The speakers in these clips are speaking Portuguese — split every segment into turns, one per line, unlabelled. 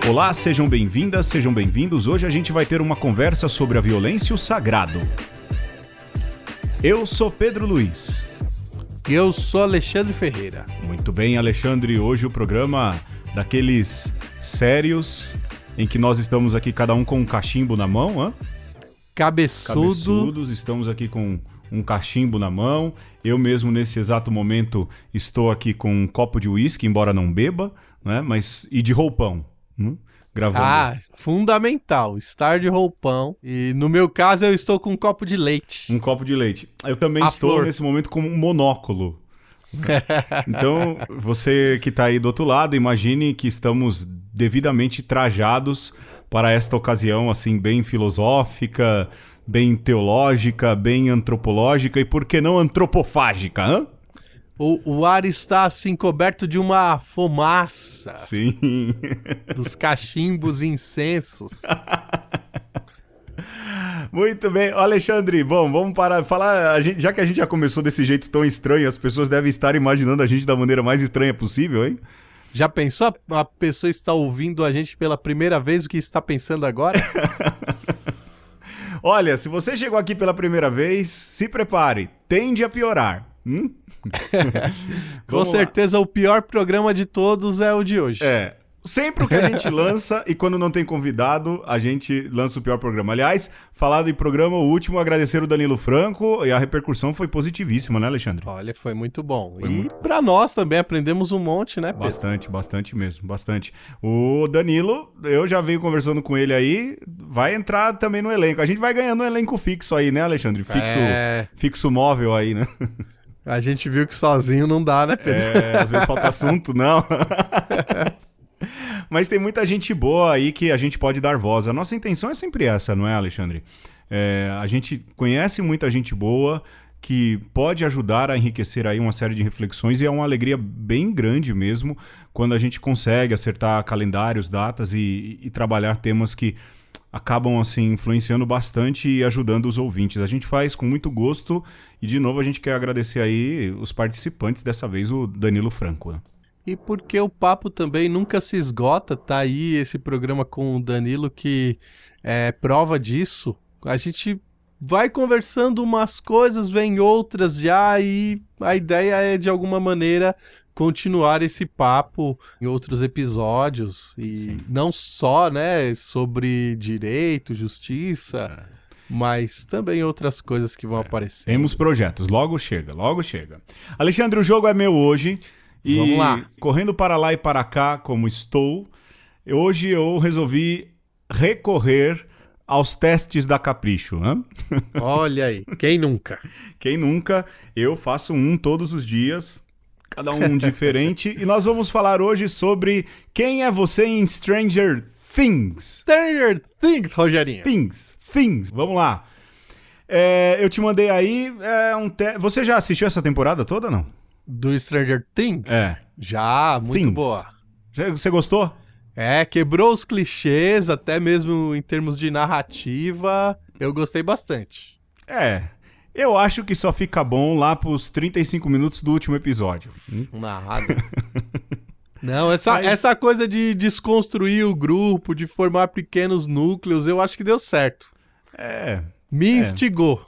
Olá, sejam bem-vindas, sejam bem-vindos. Hoje a gente vai ter uma conversa sobre a violência e o sagrado. Eu sou Pedro Luiz.
E eu sou Alexandre Ferreira.
Muito bem, Alexandre. Hoje o programa daqueles sérios, em que nós estamos aqui cada um com um cachimbo na mão, hein?
Cabeçudos,
estamos aqui com um cachimbo na mão. Eu mesmo, nesse exato momento, estou aqui com um copo de uísque, embora não beba, né? Mas, e de roupão, gravando.
Ah, fundamental, estar de roupão. E no meu caso, eu estou com um copo de leite.
Um copo de leite. Eu também
A
estou,
flor.
nesse momento, com um monóculo. Então, você que está aí do outro lado, imagine que estamos devidamente trajados para esta ocasião, assim, bem filosófica, bem teológica, bem antropológica e, por que não, antropofágica, hã?
O ar está assim coberto de uma fumaça.
Sim.
Dos cachimbos incensos.
Muito bem. Alexandre, bom, vamos parar de falar. Já que a gente já começou desse jeito tão estranho, as pessoas devem estar imaginando a gente da maneira mais estranha possível, hein?
Já pensou? A pessoa está ouvindo a gente pela primeira vez, o que está pensando agora?
Olha, se você chegou aqui pela primeira vez, se prepare. Tende a piorar.
Com certeza o pior programa de todos é o de hoje.
É. Sempre o que a gente lança, e quando não tem convidado, a gente lança o pior programa. Aliás, falado em programa, o último, agradecer o Danilo Franco, e a repercussão foi positivíssima, né, Alexandre?
Olha, foi muito bom. Pra nós também aprendemos um monte, né, Pedro?
Bastante mesmo, bastante. O Danilo, eu já venho conversando com ele aí, vai entrar também no elenco. A gente vai ganhando um elenco fixo aí, né, Alexandre? Fixo móvel aí, né?
A gente viu que sozinho não dá, né, Pedro?
Às vezes falta assunto, não. Mas tem muita gente boa aí que a gente pode dar voz. A nossa intenção é sempre essa, não é, Alexandre? A gente conhece muita gente boa que pode ajudar a enriquecer aí uma série de reflexões e é uma alegria bem grande mesmo quando a gente consegue acertar calendários, datas e trabalhar temas que acabam assim influenciando bastante e ajudando os ouvintes. A gente faz com muito gosto e, de novo, a gente quer agradecer aí os participantes, dessa vez o Danilo Franco, né?
E porque o papo também nunca se esgota, tá aí esse programa com o Danilo que é prova disso. A gente vai conversando umas coisas, vem outras já, e a ideia é, de alguma maneira, continuar esse papo em outros episódios. E sim, não só, né, sobre direito, justiça, mas também outras coisas que vão aparecer.
Temos projetos, logo chega. Alexandre, o jogo é meu hoje. E
vamos lá.
Correndo para lá e para cá, como estou, hoje eu resolvi recorrer aos testes da Capricho. Né?
Olha aí, quem nunca?
Quem nunca? Eu faço um todos os dias, cada um diferente. E nós vamos falar hoje sobre quem é você em Stranger Things.
Stranger Things, Rogerinho.
Things. Vamos lá. Eu te mandei aí Você já assistiu essa temporada toda, não?
Do Stranger Things? Já, muito
Things.
Boa.
Você gostou?
Quebrou os clichês, até mesmo em termos de narrativa. Eu gostei bastante.
Eu acho que só fica bom lá pros 35 minutos do último episódio.
Nada. Não, essa coisa de desconstruir o grupo, de formar pequenos núcleos, eu acho que deu certo. Me instigou.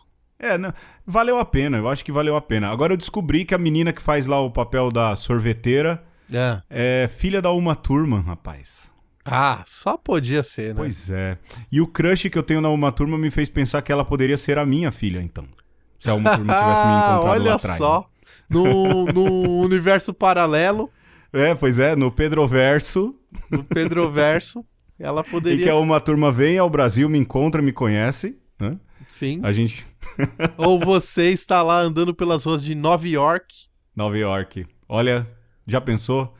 Não, valeu a pena, eu acho que valeu a pena. Agora eu descobri que a menina que faz lá o papel da sorveteira é filha da Uma Thurman, rapaz.
Só podia ser, né?
Pois é. E o crush que eu tenho na Uma Thurman me fez pensar que ela poderia ser a minha filha, então. Se a Uma Thurman tivesse me encontrado
olha
lá atrás.
Olha só, né? no universo paralelo.
Pois é, no Pedroverso.
No Pedroverso, ela poderia...
E que a Uma Thurman vem ao Brasil, me encontra, me conhece, né?
Sim.
A gente...
Ou você está lá andando pelas ruas de Nova York.
Nova York. Olha, já pensou?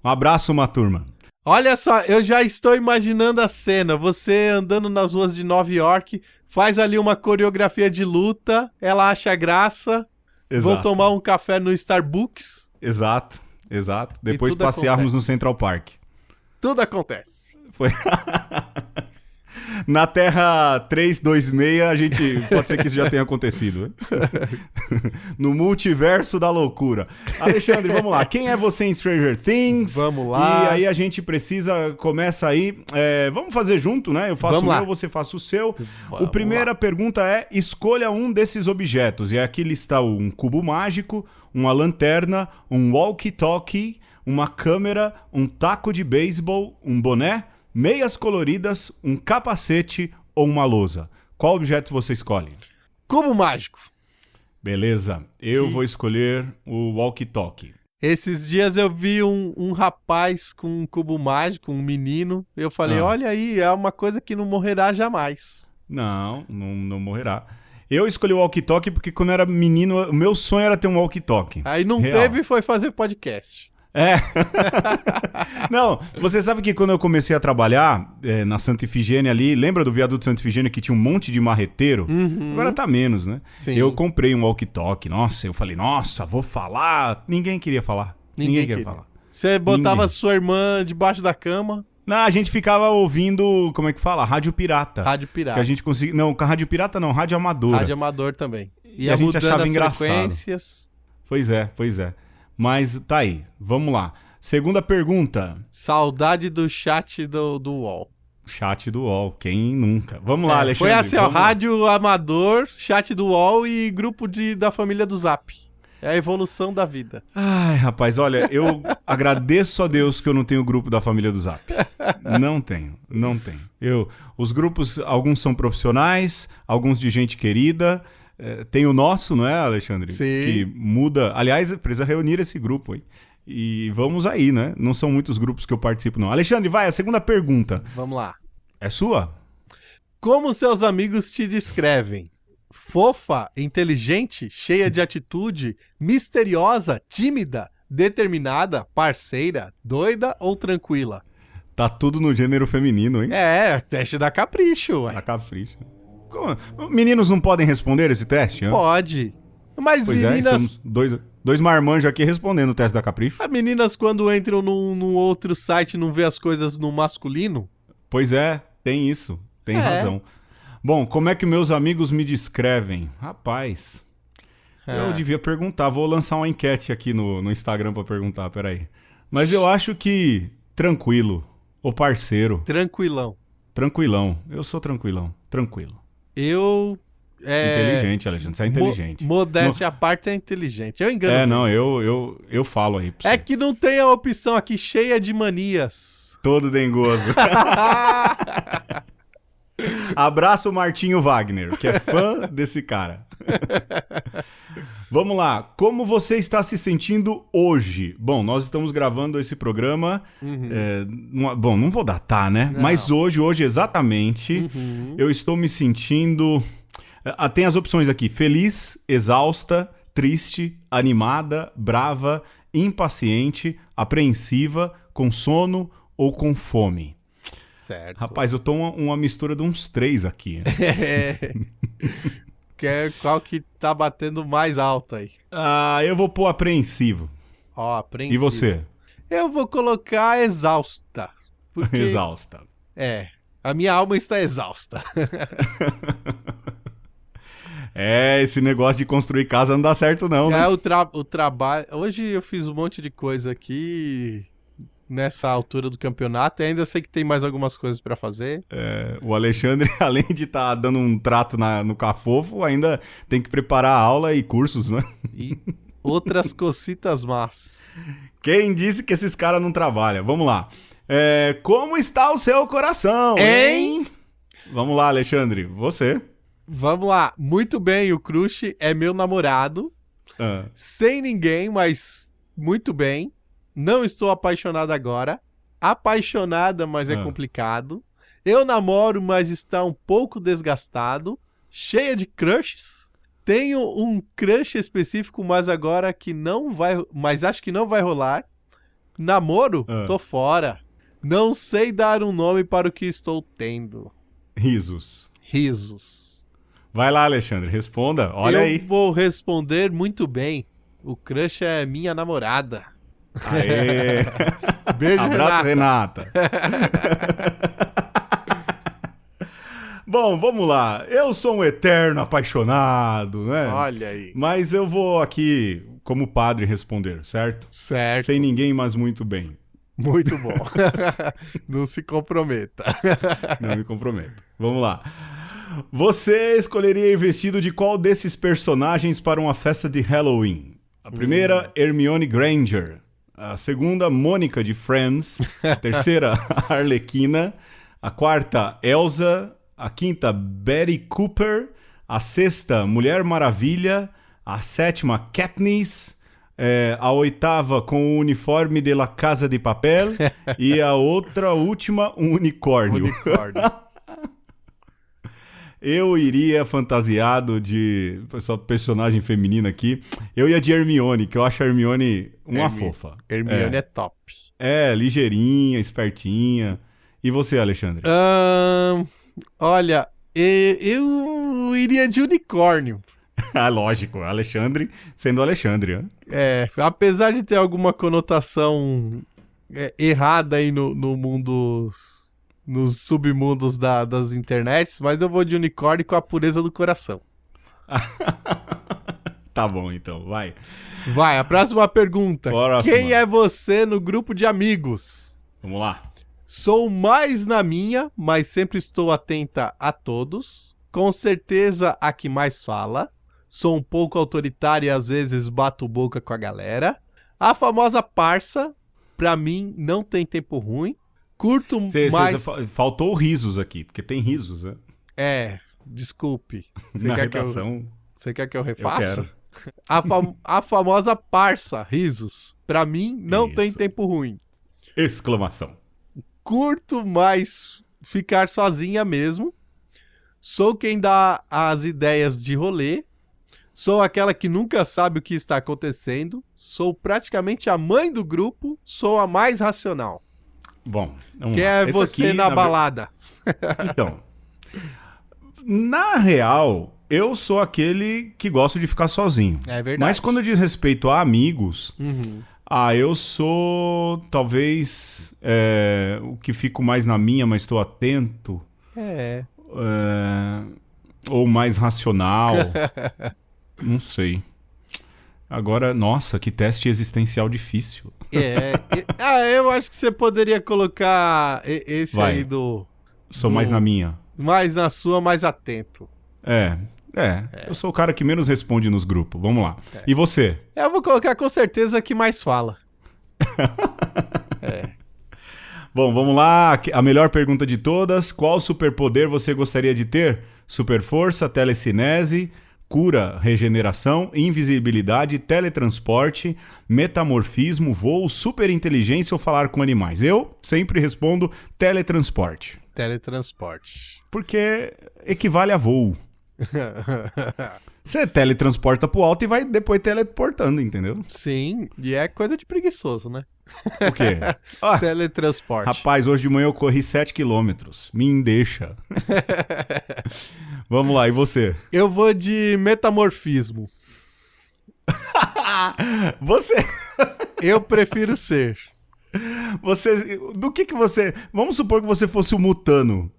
Um abraço, Uma Thurman.
Olha só, eu já estou imaginando a cena. Você andando nas ruas de Nova York, faz ali uma coreografia de luta, ela acha graça, vão tomar um café no Starbucks.
Exato. Depois passearmos no Central Park.
Tudo acontece.
Foi... Na Terra 326, a gente. Pode ser que isso já tenha acontecido. Né? No multiverso da loucura. Alexandre, vamos lá. Quem é você em Stranger Things?
Vamos lá.
E aí a gente precisa. Começa aí. Vamos fazer junto, né? Eu faço o meu, você faça o seu. A primeira pergunta é: escolha um desses objetos. E aqui está um cubo mágico, uma lanterna, um walkie-talkie, uma câmera, um taco de beisebol, um boné, meias coloridas, um capacete ou uma lousa. Qual objeto você escolhe?
Cubo mágico.
Beleza, eu vou escolher o walkie-talkie.
Esses dias eu vi um rapaz com um cubo mágico, um menino. Eu falei, olha aí, é uma coisa que não morrerá jamais.
Não morrerá. Eu escolhi o walkie-talkie porque quando eu era menino, o meu sonho era ter um walkie-talkie.
Aí não teve e foi fazer podcast.
Não, você sabe que quando eu comecei a trabalhar na Santa Ifigênia ali, lembra do viaduto Santa Ifigênia que tinha um monte de marreteiro? Agora tá menos, né?
Sim.
Eu comprei um walkie-talkie, eu falei, vou falar. Ninguém queria falar. Ninguém queria falar.
Você botava sua irmã debaixo da cama?
Não, a gente ficava ouvindo, como é que fala? Rádio pirata.
Rádio pirata.
Que a gente conseguia... Não, rádio pirata não, rádio amadora.
Rádio amador também.
E a gente achava engraçado.
Frequências.
Pois é. Mas tá aí, vamos lá. Segunda pergunta.
Saudade do chat do UOL.
Chat do UOL, quem nunca? Vamos lá, Alexandre.
Foi assim, rádio amador, chat do UOL e grupo da família do Zap. É a evolução da vida.
Ai, rapaz, olha, eu agradeço a Deus que eu não tenho grupo da família do Zap. Não tenho. Os grupos, alguns são profissionais, alguns de gente querida. Tem o nosso, não é, Alexandre?
Sim.
Que muda. Aliás, precisa reunir esse grupo, hein? E vamos aí, né? Não são muitos grupos que eu participo, não. Alexandre, vai, a segunda pergunta.
Vamos lá.
É sua?
Como seus amigos te descrevem? Fofa, inteligente, cheia de atitude, misteriosa, tímida, determinada, parceira, doida ou tranquila?
Tá tudo no gênero feminino, hein?
Teste da Capricho.
Da Capricho. Como? Meninos não podem responder esse teste? Hein?
Pode. Mas
pois
meninas...
estamos dois marmanjos aqui respondendo o teste da Capricho.
As meninas, quando entram num outro site, não vê as coisas no masculino?
Pois é, tem isso. Tem razão. Bom, como é que meus amigos me descrevem? Rapaz, eu devia perguntar. Vou lançar uma enquete aqui no Instagram pra perguntar, peraí. Mas eu acho que tranquilo. Ô parceiro. Tranquilão. Eu sou tranquilão. Tranquilo. Inteligente, Alexandre. Você é inteligente.
Modéstia à parte é inteligente. Eu engano.
Eu falo aí pra você.
É que não tem a opção aqui cheia de manias.
Todo dengoso. Abraço o Martinho Wagner, que é fã desse cara. Vamos lá. Como você está se sentindo hoje? Bom, nós estamos gravando esse programa. Não vou datar, né? Não. Mas hoje exatamente, eu estou me sentindo... Tem as opções aqui. Feliz, exausta, triste, animada, brava, impaciente, apreensiva, com sono ou com fome.
Certo.
Rapaz, eu tô uma mistura de uns 3 aqui.
Qual que tá batendo mais alto aí?
Eu vou pôr apreensivo.
Apreensivo.
E você?
Eu vou colocar exausta. Porque...
Exausta.
A minha alma está exausta.
Esse negócio de construir casa não dá certo não, né?
O trabalho... Hoje eu fiz um monte de coisa aqui... Nessa altura do campeonato, e ainda sei que tem mais algumas coisas pra fazer.
O Alexandre, além de estar dando um trato no Cafofo, ainda tem que preparar aula e cursos, né?
E outras cocitas más.
Quem disse que esses caras não trabalham? Vamos lá. Como está o seu coração, hein? Vamos lá, Alexandre, você.
Vamos lá. Muito bem, o Crush é meu namorado. Sem ninguém, mas muito bem. Não estou apaixonado agora. Apaixonada, mas é complicado. Eu namoro, mas está um pouco desgastado. Cheia de crushes. Tenho um crush específico, mas agora que não vai... Mas acho que não vai rolar. Namoro? Tô fora. Não sei dar um nome para o que estou tendo.
Risos.
Vai
lá, Alexandre, responda. Olha aí.
Eu vou responder muito bem. O crush é minha namorada.
Aê!
Beijo,
abraço, Renata. Bom, vamos lá. Eu sou um eterno apaixonado, né?
Olha aí.
Mas eu vou aqui, como padre, responder, certo?
Certo.
Sem ninguém, mas muito bem.
Muito bom. Não se comprometa.
Não me comprometo. Vamos lá. Você escolheria ir vestido de qual desses personagens para uma festa de Halloween? A primeira, Hermione Granger. A segunda, Mônica de Friends. A terceira, Arlequina. A quarta, Elsa. A quinta, Betty Cooper. A sexta, Mulher Maravilha. A sétima, Katniss. A oitava, com o uniforme de La Casa de Papel. E a última, um unicórnio. Eu iria fantasiado de... Só personagem feminina aqui. Eu ia de Hermione, que eu acho a Hermione uma fofa.
Hermione é top.
Ligeirinha, espertinha. E você, Alexandre?
Olha, eu iria de unicórnio.
Lógico, Alexandre sendo Alexandre. Né?
Apesar de ter alguma conotação errada aí no mundo... Nos submundos das internets, mas eu vou de unicórnio com a pureza do coração.
Tá bom, então, vai.
Vai, a próxima pergunta.
Próxima.
Quem é você no grupo de amigos?
Vamos lá.
Sou mais na minha, mas sempre estou atenta a todos. Com certeza a que mais fala. Sou um pouco autoritária e às vezes bato boca com a galera. A famosa parça, pra mim, não tem tempo ruim. Curto mais...
Faltou risos aqui, porque tem risos, né?
Desculpe.
Na redação.
Você quer que eu refaça?
Eu quero.
A famosa parça, risos. Pra mim, não tem tempo ruim.
Exclamação.
Curto mais ficar sozinha mesmo. Sou quem dá as ideias de rolê. Sou aquela que nunca sabe o que está acontecendo. Sou praticamente a mãe do grupo. Sou a mais racional.
Bom, vamos
que
lá.
É você aqui, na balada.
Então, na real, eu sou aquele que gosta de ficar sozinho.
É verdade.
Mas quando diz respeito a amigos, eu sou talvez o que fico mais na minha, mas estou atento. Ou mais racional. Não sei. Agora, nossa, que teste existencial difícil.
Eu acho que você poderia colocar esse aí do...
Sou mais na minha.
Mais na sua, mais atento.
Eu sou o cara que menos responde nos grupos. Vamos lá. E você?
Eu vou colocar com certeza que mais fala.
Bom, vamos lá. A melhor pergunta de todas. Qual superpoder você gostaria de ter? Super força, telecinese... Cura, regeneração, invisibilidade, teletransporte, metamorfismo, voo, superinteligência ou falar com animais? Eu sempre respondo teletransporte.
Teletransporte.
Porque equivale a voo. Você teletransporta pro alto e vai depois teleportando, entendeu?
Sim, e é coisa de preguiçoso, né?
O quê?
Teletransporte.
Rapaz, hoje de manhã eu corri 7 quilômetros. Me deixa. Vamos lá, e você?
Eu vou de metamorfismo.
Você...
Eu prefiro ser.
Do que você... Vamos supor que você fosse o mutano.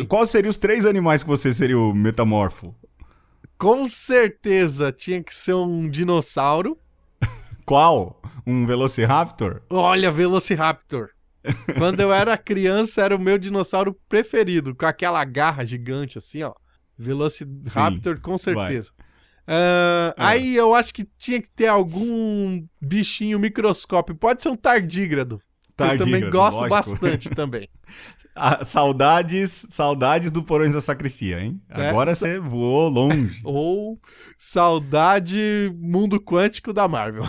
Quais seriam os 3 animais que você seria o metamorfo?
Com certeza tinha que ser um dinossauro.
Qual? Um Velociraptor?
Olha, Velociraptor. Quando eu era criança, era o meu dinossauro preferido, com aquela garra gigante assim, ó. Velociraptor, sim, com certeza. Aí eu acho que tinha que ter algum bichinho microscópio. Pode ser um tardígrado. Eu também gosto, lógico, bastante também.
Saudades do Porões da Sacristia, hein? Agora você voou longe.
Ou saudade mundo quântico da Marvel.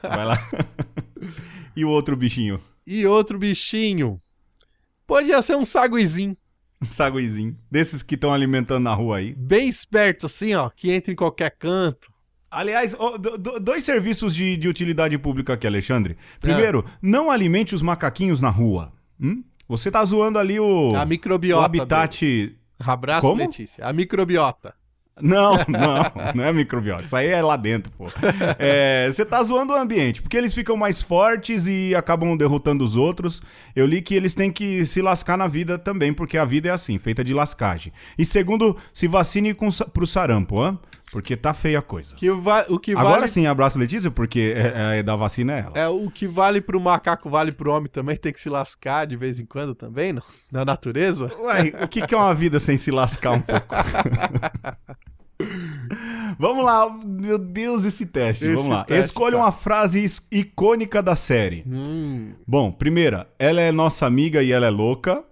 Vai lá. E o outro bichinho?
Podia ser um saguizinho.
Um saguizinho. Desses que estão alimentando na rua aí.
Bem esperto assim, ó. Que entra em qualquer canto.
Aliás, 2 serviços de utilidade pública aqui, Alexandre. Primeiro, não alimente os macaquinhos na rua. Você tá zoando ali
a microbiota.
O habitat...
Abraço,
como?
Letícia. A microbiota.
Não é microbiota. Isso aí é lá dentro, pô. Você tá zoando o ambiente, porque eles ficam mais fortes e acabam derrotando os outros. Eu li que eles têm que se lascar na vida também, porque a vida é assim, feita de lascagem. E segundo, se vacine pro sarampo, hã? Porque tá feia a coisa.
O que
Agora
vale...
sim, abraço, Letícia, porque da vacina é ela.
O que vale pro macaco vale pro homem também, tem que se lascar de vez em quando também, não? Na natureza.
Ué, o que é uma vida sem se lascar um pouco? Vamos lá, meu Deus, esse teste. Vamos lá. Escolha uma frase icônica da série. Bom, primeira, ela é nossa amiga e ela é louca.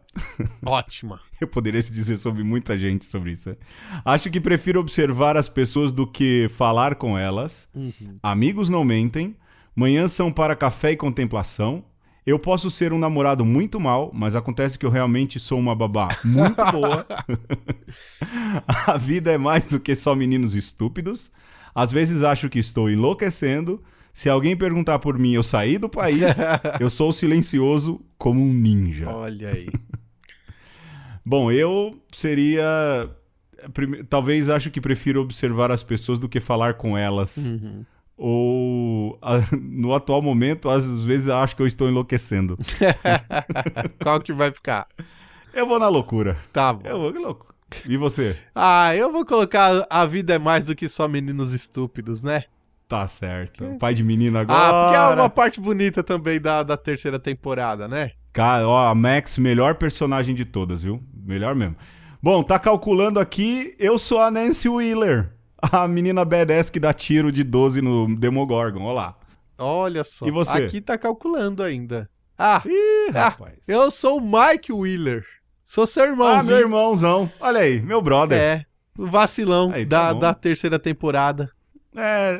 Ótima.
Eu poderia se dizer sobre muita gente sobre isso. Acho que prefiro observar as pessoas do que falar com elas. Amigos não mentem. Manhãs são para café e contemplação. Eu posso ser um namorado muito mal, mas acontece que eu realmente sou uma babá muito boa. A vida é mais do que só meninos estúpidos. Às vezes acho que estou enlouquecendo. Se alguém perguntar por mim, eu saí do país. Eu sou silencioso como um ninja.
Olha aí.
Bom, eu seria... Talvez acho que prefiro observar as pessoas do que falar com elas. Ou, no atual momento, às vezes acho que eu estou enlouquecendo.
Qual que vai ficar?
Eu vou na loucura.
Tá bom.
Eu vou, que louco. E você?
Eu vou colocar a vida é mais do que só meninos estúpidos, né?
Tá certo. Pai de menino agora.
Porque é uma parte bonita também da terceira temporada, né?
Cara, ó, a Max, melhor personagem de todas, viu? Melhor mesmo. Bom, tá calculando aqui, eu sou a Nancy Wheeler. A menina badass que dá tiro de 12 no Demogorgon, olha lá.
Olha só.
E você?
Aqui tá calculando ainda.
Rapaz.
Eu sou o Mike Wheeler. Sou seu irmãozinho.
Meu irmãozão. Olha aí, meu brother.
O vacilão
aí, tá
da terceira temporada.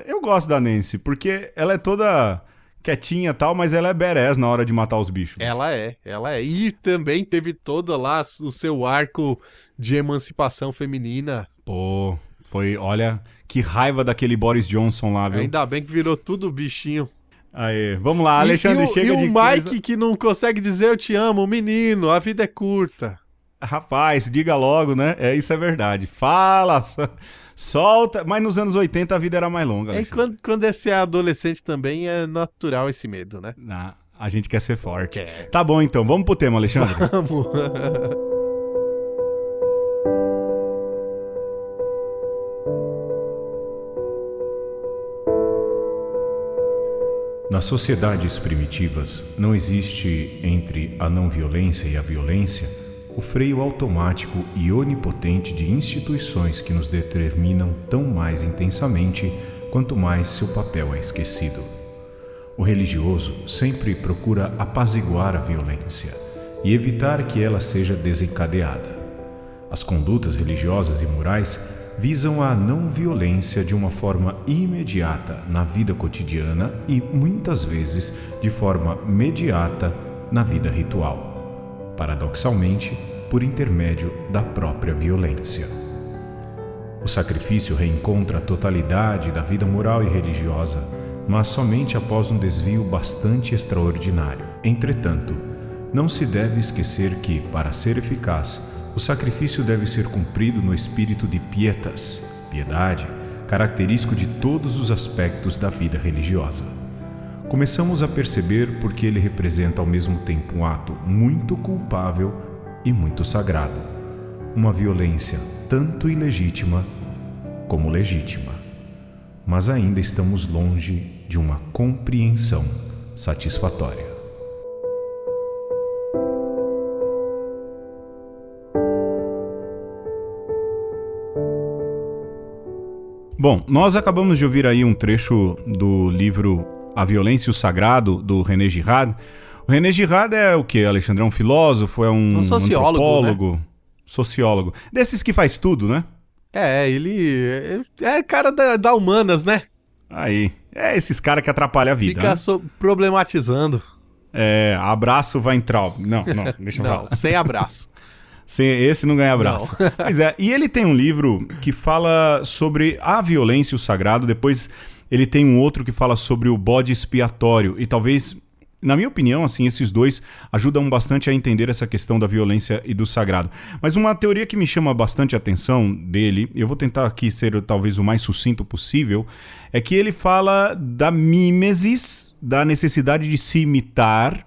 Eu gosto da Nancy, porque ela é toda quietinha e tal, mas ela é badass na hora de matar os bichos.
Ela é. E também teve toda lá o seu arco de emancipação feminina.
Pô... olha, que raiva daquele Boris Johnson lá, viu?
Ainda bem que virou tudo bichinho.
Aí, vamos lá, Alexandre, chega de
E o Mike que não consegue dizer eu te amo, menino, a vida é curta.
Rapaz, diga logo, né? Isso é verdade. Fala, solta. Mas nos anos 80 a vida era mais longa.
Quando você é adolescente também é natural esse medo, né?
A gente quer ser forte. Tá bom, então, vamos pro tema, Alexandre.
Vamos.
Nas sociedades primitivas, não existe, entre a não-violência e a violência, o freio automático e onipotente de instituições que nos determinam tão mais intensamente quanto mais seu papel é esquecido. O religioso sempre procura apaziguar a violência e evitar que ela seja desencadeada. As condutas religiosas e morais visam a não-violência de uma forma imediata na vida cotidiana e, muitas vezes, de forma mediata na vida ritual, paradoxalmente, por intermédio da própria violência. O sacrifício reencontra a totalidade da vida moral e religiosa, mas somente após um desvio bastante extraordinário. Entretanto, não se deve esquecer que, para ser eficaz, o sacrifício deve ser cumprido no espírito de pietas, piedade, característico de todos os aspectos da vida religiosa. Começamos a perceber porque ele representa ao mesmo tempo um ato muito culpável e muito sagrado, uma violência tanto ilegítima como legítima. Mas ainda estamos longe de uma compreensão satisfatória.
Bom, nós acabamos de ouvir aí um trecho do livro A Violência e o Sagrado, do René Girard. O René Girard é o quê, Alexandre? É um filósofo? É um
sociólogo,
antropólogo?
né?
Sociólogo. Desses que faz tudo, né?
Ele é cara da humanas, né?
Aí, esses caras que atrapalham a vida.
Fica
né?
Problematizando.
Abraço vai entrar. Não, deixa eu falar.
Não, sem abraço.
Esse não ganha abraço. Pois é, e ele tem um livro que fala sobre a violência e o sagrado. Depois ele tem um outro que fala sobre o bode expiatório. E talvez Na minha opinião, assim, esses dois ajudam bastante a entender essa questão da violência e do sagrado. Mas uma teoria que me chama bastante a atenção dele, eu vou tentar aqui ser talvez o mais sucinto possível, é que ele fala da mimesis, da necessidade de se imitar.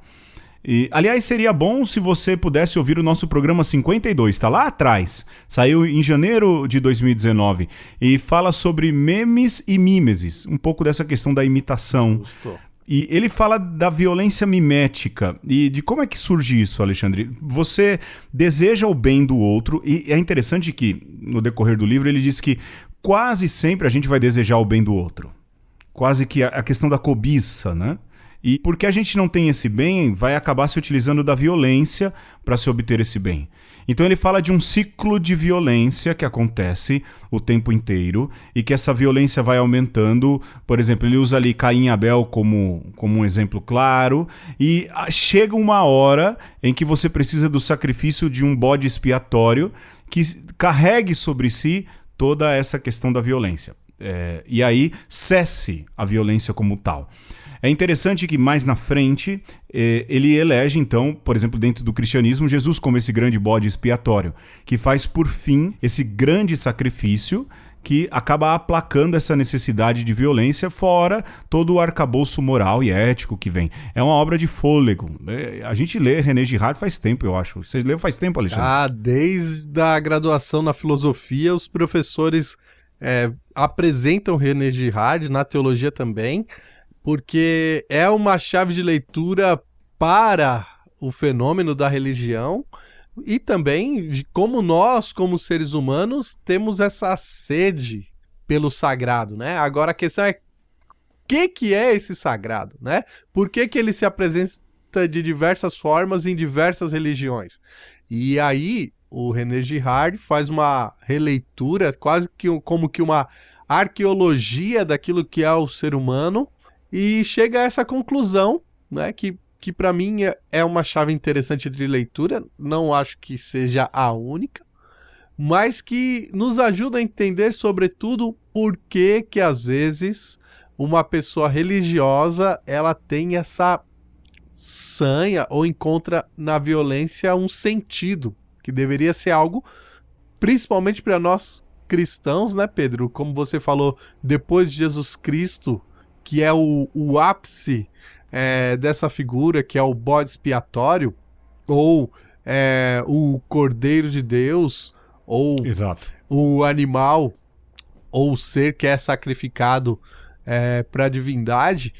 E, aliás, seria bom se você pudesse ouvir o nosso programa 52, está lá atrás, saiu em janeiro de 2019 e fala sobre memes e mimesis, um pouco dessa questão da imitação.
Justo.
E ele fala da violência mimética e de como é que surge isso, Alexandre. Você deseja o bem do outro e é interessante que no decorrer do livro ele diz que quase sempre a gente vai desejar o bem do outro. Quase que a questão da cobiça, né? E porque a gente não tem esse bem, vai acabar se utilizando da violência para se obter esse bem. Então ele fala de um ciclo de violência que acontece o tempo inteiro e que essa violência vai aumentando. Por exemplo, ele usa ali Caim e Abel como um exemplo claro. E chega uma hora em que você precisa do sacrifício de um bode expiatório que carregue sobre si toda essa questão da violência. E aí cesse a violência como tal. É interessante que mais na frente ele elege, então, por exemplo, dentro do cristianismo, Jesus como esse grande bode expiatório, que faz por fim esse grande sacrifício que acaba aplacando essa necessidade de violência, fora todo o arcabouço moral e ético que vem. É uma obra de fôlego. A gente lê René Girard faz tempo, eu acho. Você leu faz tempo, Alexandre?
Desde a graduação na filosofia, os professores apresentam René Girard, na teologia também, porque é uma chave de leitura para o fenômeno da religião e também de como nós, como seres humanos, temos essa sede pelo sagrado, né? Agora a questão é o que é esse sagrado, né? Por que ele se apresenta de diversas formas em diversas religiões? E aí o René Girard faz uma releitura, quase que como que uma arqueologia daquilo que é o ser humano, e chega a essa conclusão, né, que para mim é uma chave interessante de leitura, não acho que seja a única, mas que nos ajuda a entender, sobretudo, por que às vezes uma pessoa religiosa ela tem essa sanha ou encontra na violência um sentido, que deveria ser algo, principalmente para nós cristãos, né, Pedro? Como você falou, depois de Jesus Cristo, que é o ápice dessa figura, que é o bode expiatório, ou o Cordeiro de Deus, ou
Exato.
o animal, ou o ser que é sacrificado para a divindade.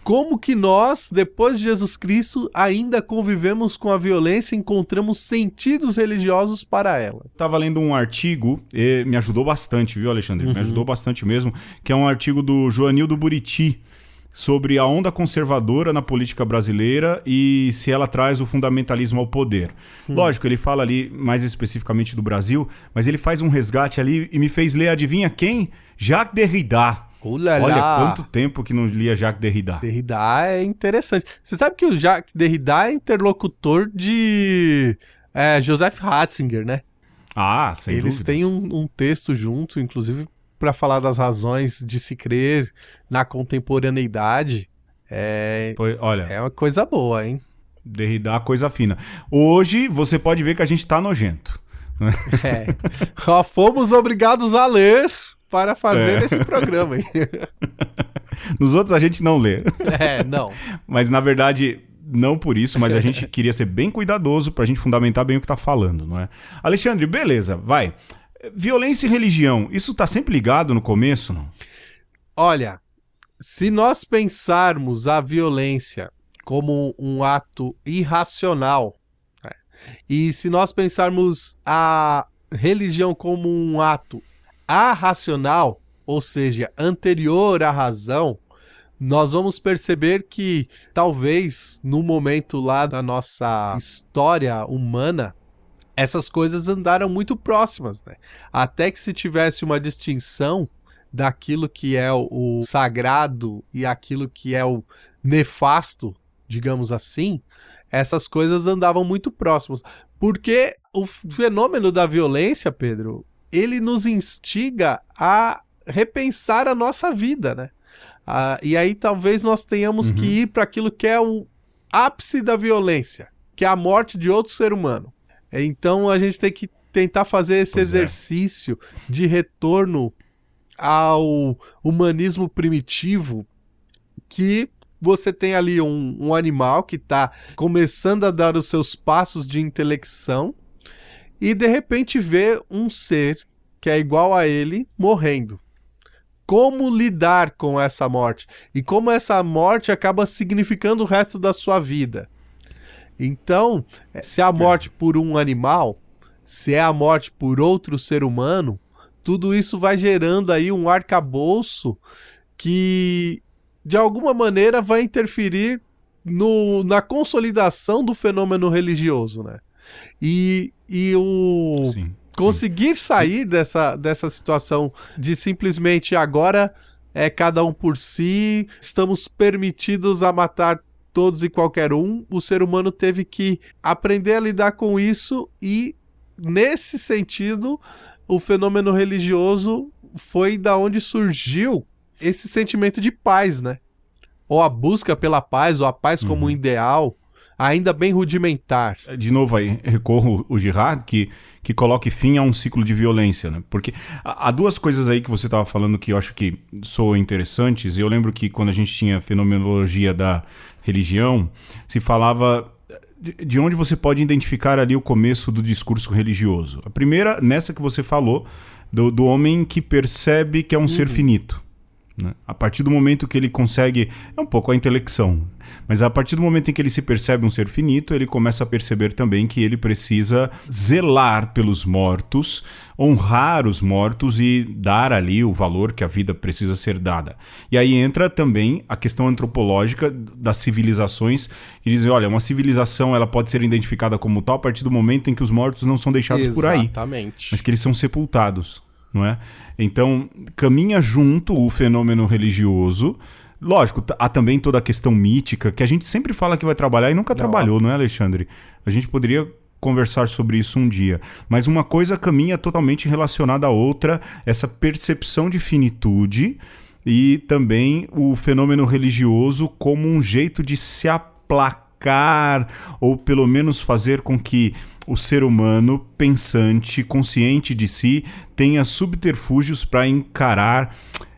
Como que nós, depois de Jesus Cristo, ainda convivemos com a violência e encontramos sentidos religiosos para ela?
Estava lendo um artigo, e me ajudou bastante, viu, Alexandre? Me ajudou bastante mesmo, que é um artigo do Joanildo Buriti, sobre a onda conservadora na política brasileira e se ela traz o fundamentalismo ao poder. Lógico, ele fala ali mais especificamente do Brasil, mas ele faz um resgate ali e me fez ler, adivinha quem? Jacques Derrida. Olha quanto tempo que não lia Jacques Derrida.
Derrida é interessante. Você sabe que o Jacques Derrida é interlocutor de Joseph Ratzinger, né?
Sem
Eles
dúvida.
têm um texto junto, inclusive para falar das razões de se crer na contemporaneidade.
Olha,
É uma coisa boa, hein?
Derrida, coisa fina. Hoje você pode ver que a gente tá nojento.
Fomos obrigados a ler para fazer esse programa, hein?
Nos outros a gente não lê.
Não.
Mas na verdade, não por isso, mas a gente queria ser bem cuidadoso pra gente fundamentar bem o que tá falando, não é? Alexandre, beleza, vai. Violência e religião, isso tá sempre ligado no começo, não?
Olha, se nós pensarmos a violência como um ato irracional, e se nós pensarmos a religião como um ato arracional, ou seja, anterior à razão, nós vamos perceber que talvez no momento lá da nossa história humana, essas coisas andaram muito próximas, né? Até que se tivesse uma distinção daquilo que é o sagrado e aquilo que é o nefasto, digamos assim, essas coisas andavam muito próximas. Porque o fenômeno da violência, Pedro, ele nos instiga a repensar a nossa vida, né? E aí talvez nós tenhamos que ir para aquilo que é o ápice da violência, que é a morte de outro ser humano. Então a gente tem que tentar fazer esse exercício de retorno ao humanismo primitivo, que você tem ali um animal que está começando a dar os seus passos de intelecção e de repente vê um ser que é igual a ele morrendo. Como lidar com essa morte? E como essa morte acaba significando o resto da sua vida? Então, se é a morte por um animal, se é a morte por outro ser humano, tudo isso vai gerando aí um arcabouço que, de alguma maneira, vai interferir na consolidação do fenômeno religioso, né? E o conseguir sair dessa situação de simplesmente agora é cada um por si, estamos permitidos a matar todos e qualquer um, o ser humano teve que aprender a lidar com isso e, nesse sentido, o fenômeno religioso foi da onde surgiu esse sentimento de paz, né? Ou a busca pela paz, ou a paz como um ideal, ainda bem rudimentar.
De novo aí, recorro o Girard, que coloque fim a um ciclo de violência, né? Porque há duas coisas aí que você estava falando que eu acho que soam interessantes. Eu lembro que quando a gente tinha a fenomenologia da religião, se falava de onde você pode identificar ali o começo do discurso religioso. A primeira, nessa que você falou, do homem que percebe que é um ser finito. Né? A partir do momento que ele consegue, é um pouco a intelecção, mas a partir do momento em que ele se percebe um ser finito, ele começa a perceber também que ele precisa zelar pelos mortos, honrar os mortos e dar ali o valor que a vida precisa ser dada. E aí entra também a questão antropológica das civilizações e dizem, olha, uma civilização ela pode ser identificada como tal a partir do momento em que os mortos não são deixados por aí, mas que eles são sepultados. Não é? Então, caminha junto o fenômeno religioso. Lógico, há também toda a questão mítica, que a gente sempre fala que vai trabalhar e nunca trabalhou, não é, Alexandre? A gente poderia conversar sobre isso um dia. Mas uma coisa caminha totalmente relacionada à outra, essa percepção de finitude e também o fenômeno religioso como um jeito de se aplacar ou pelo menos fazer com que o ser humano pensante, consciente de si, tenha subterfúgios para encarar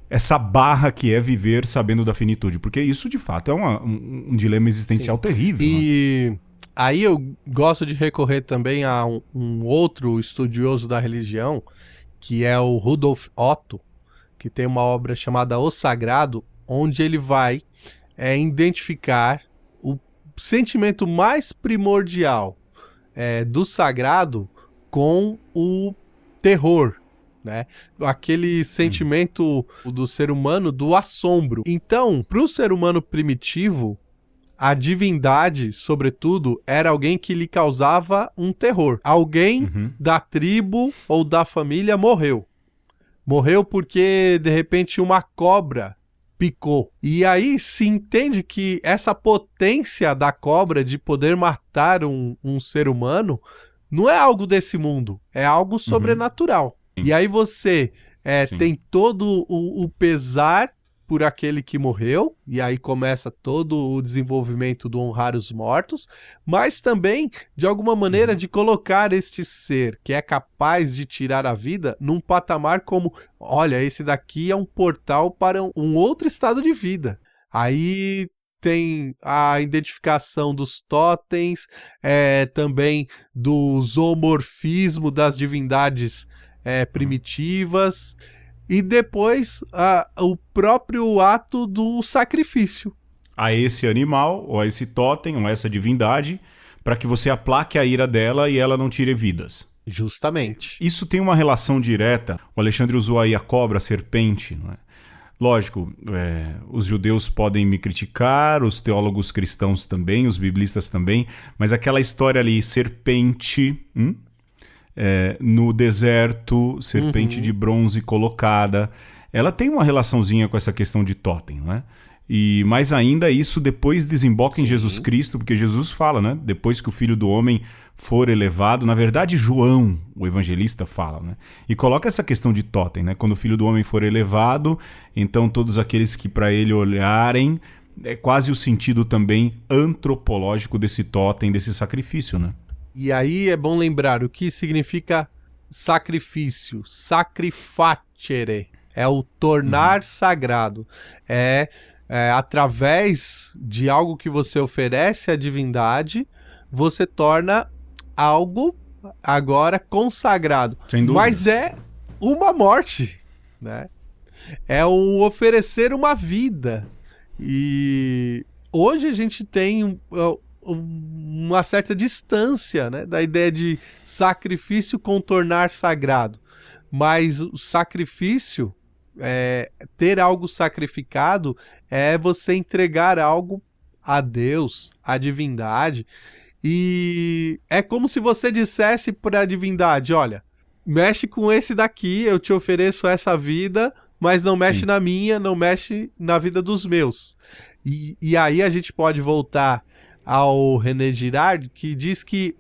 essa barra que é viver sabendo da finitude. Porque isso, de fato, é um dilema existencial terrível.
E aí eu gosto de recorrer também a um outro estudioso da religião, que é o Rudolf Otto, que tem uma obra chamada O Sagrado, onde ele vai identificar o sentimento mais primordial do sagrado com o terror, né? Aquele sentimento do ser humano do assombro. Então, para o ser humano primitivo, a divindade, sobretudo, era alguém que lhe causava um terror. Alguém da tribo ou da família morreu. Morreu porque, de repente, uma cobra picou. E aí se entende que essa potência da cobra de poder matar um ser humano não é algo desse mundo, é algo sobrenatural. E aí você tem todo o pesar por aquele que morreu, e aí começa todo o desenvolvimento do honrar os mortos, mas também, de alguma maneira, de colocar este ser que é capaz de tirar a vida num patamar como, olha, esse daqui é um portal para um outro estado de vida. Aí tem a identificação dos totens, também do zoomorfismo das divindades primitivas, e depois o próprio ato do sacrifício.
A esse animal, ou a esse totem, ou a essa divindade, para que você aplaque a ira dela e ela não tire vidas.
Justamente.
Isso tem uma relação direta. O Alexandre usou aí a cobra, a serpente, não é? Lógico, os judeus podem me criticar, os teólogos cristãos também, os biblistas também, mas aquela história ali, serpente... no deserto, serpente de bronze colocada, ela tem uma relaçãozinha com essa questão de totem, não é? E mais ainda isso depois desemboca em Jesus Cristo, porque Jesus fala, né? Depois que o Filho do Homem for elevado, na verdade João, o evangelista, fala, né? E coloca essa questão de totem, né? Quando o Filho do Homem for elevado, então todos aqueles que para ele olharem é quase o sentido também antropológico desse totem, desse sacrifício, né?
E aí é bom lembrar o que significa sacrifício, sacrificere, é o tornar sagrado, é através de algo que você oferece à divindade, você torna algo agora consagrado.
Sem dúvida.
Mas é uma morte, né? É o oferecer uma vida. E hoje a gente tem uma certa distância, né, da ideia de sacrifício com tornar sagrado. Mas o sacrifício, ter algo sacrificado, é você entregar algo a Deus, à divindade. E é como se você dissesse para a divindade: olha, mexe com esse daqui, eu te ofereço essa vida, mas não mexe na minha, não mexe na vida dos meus. E aí a gente pode voltar ao René Girard, que diz que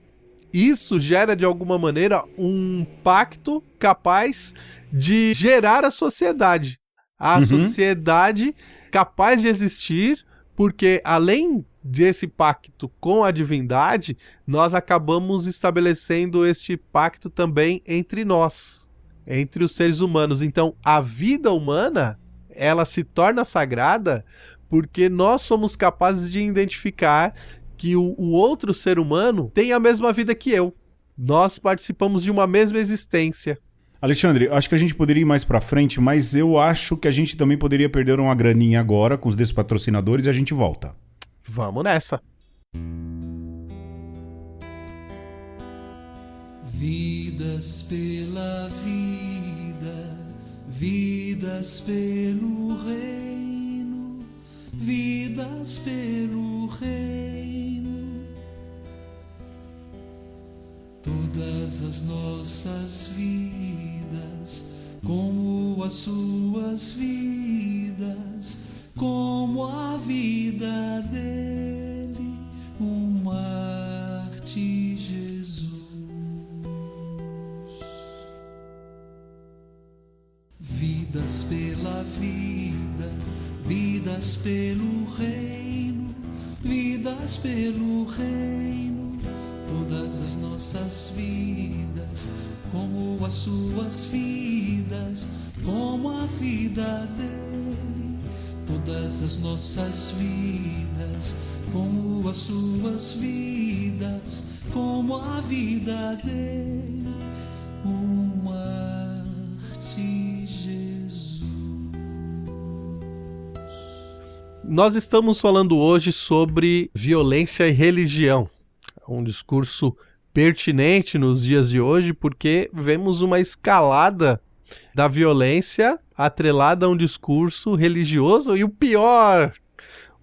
isso gera, de alguma maneira, um pacto capaz de gerar a sociedade. A sociedade capaz de existir, porque além desse pacto com a divindade, nós acabamos estabelecendo este pacto também entre nós, entre os seres humanos. Então, a vida humana, ela se torna sagrada porque nós somos capazes de identificar que o outro ser humano tem a mesma vida que eu. Nós participamos de uma mesma existência.
Alexandre, acho que a gente poderia ir mais pra frente, mas eu acho que a gente também poderia perder uma graninha agora com os despatrocinadores e a gente volta.
Vamos nessa.
Vidas pela vida, vidas pelo reino, vidas pelo reino. Todas as nossas vidas, como as suas vidas, como a vida dele, o Marte Jesus. Vidas pela vida, vidas pelo reino, vidas pelo reino. Todas as nossas vidas, como as suas vidas, como a vida dele. Todas as nossas vidas, como as suas vidas, como a vida dele, o Marte Jesus.
Nós estamos falando hoje sobre violência e religião. Um discurso pertinente nos dias de hoje, porque vemos uma escalada da violência atrelada a um discurso religioso, e o pior,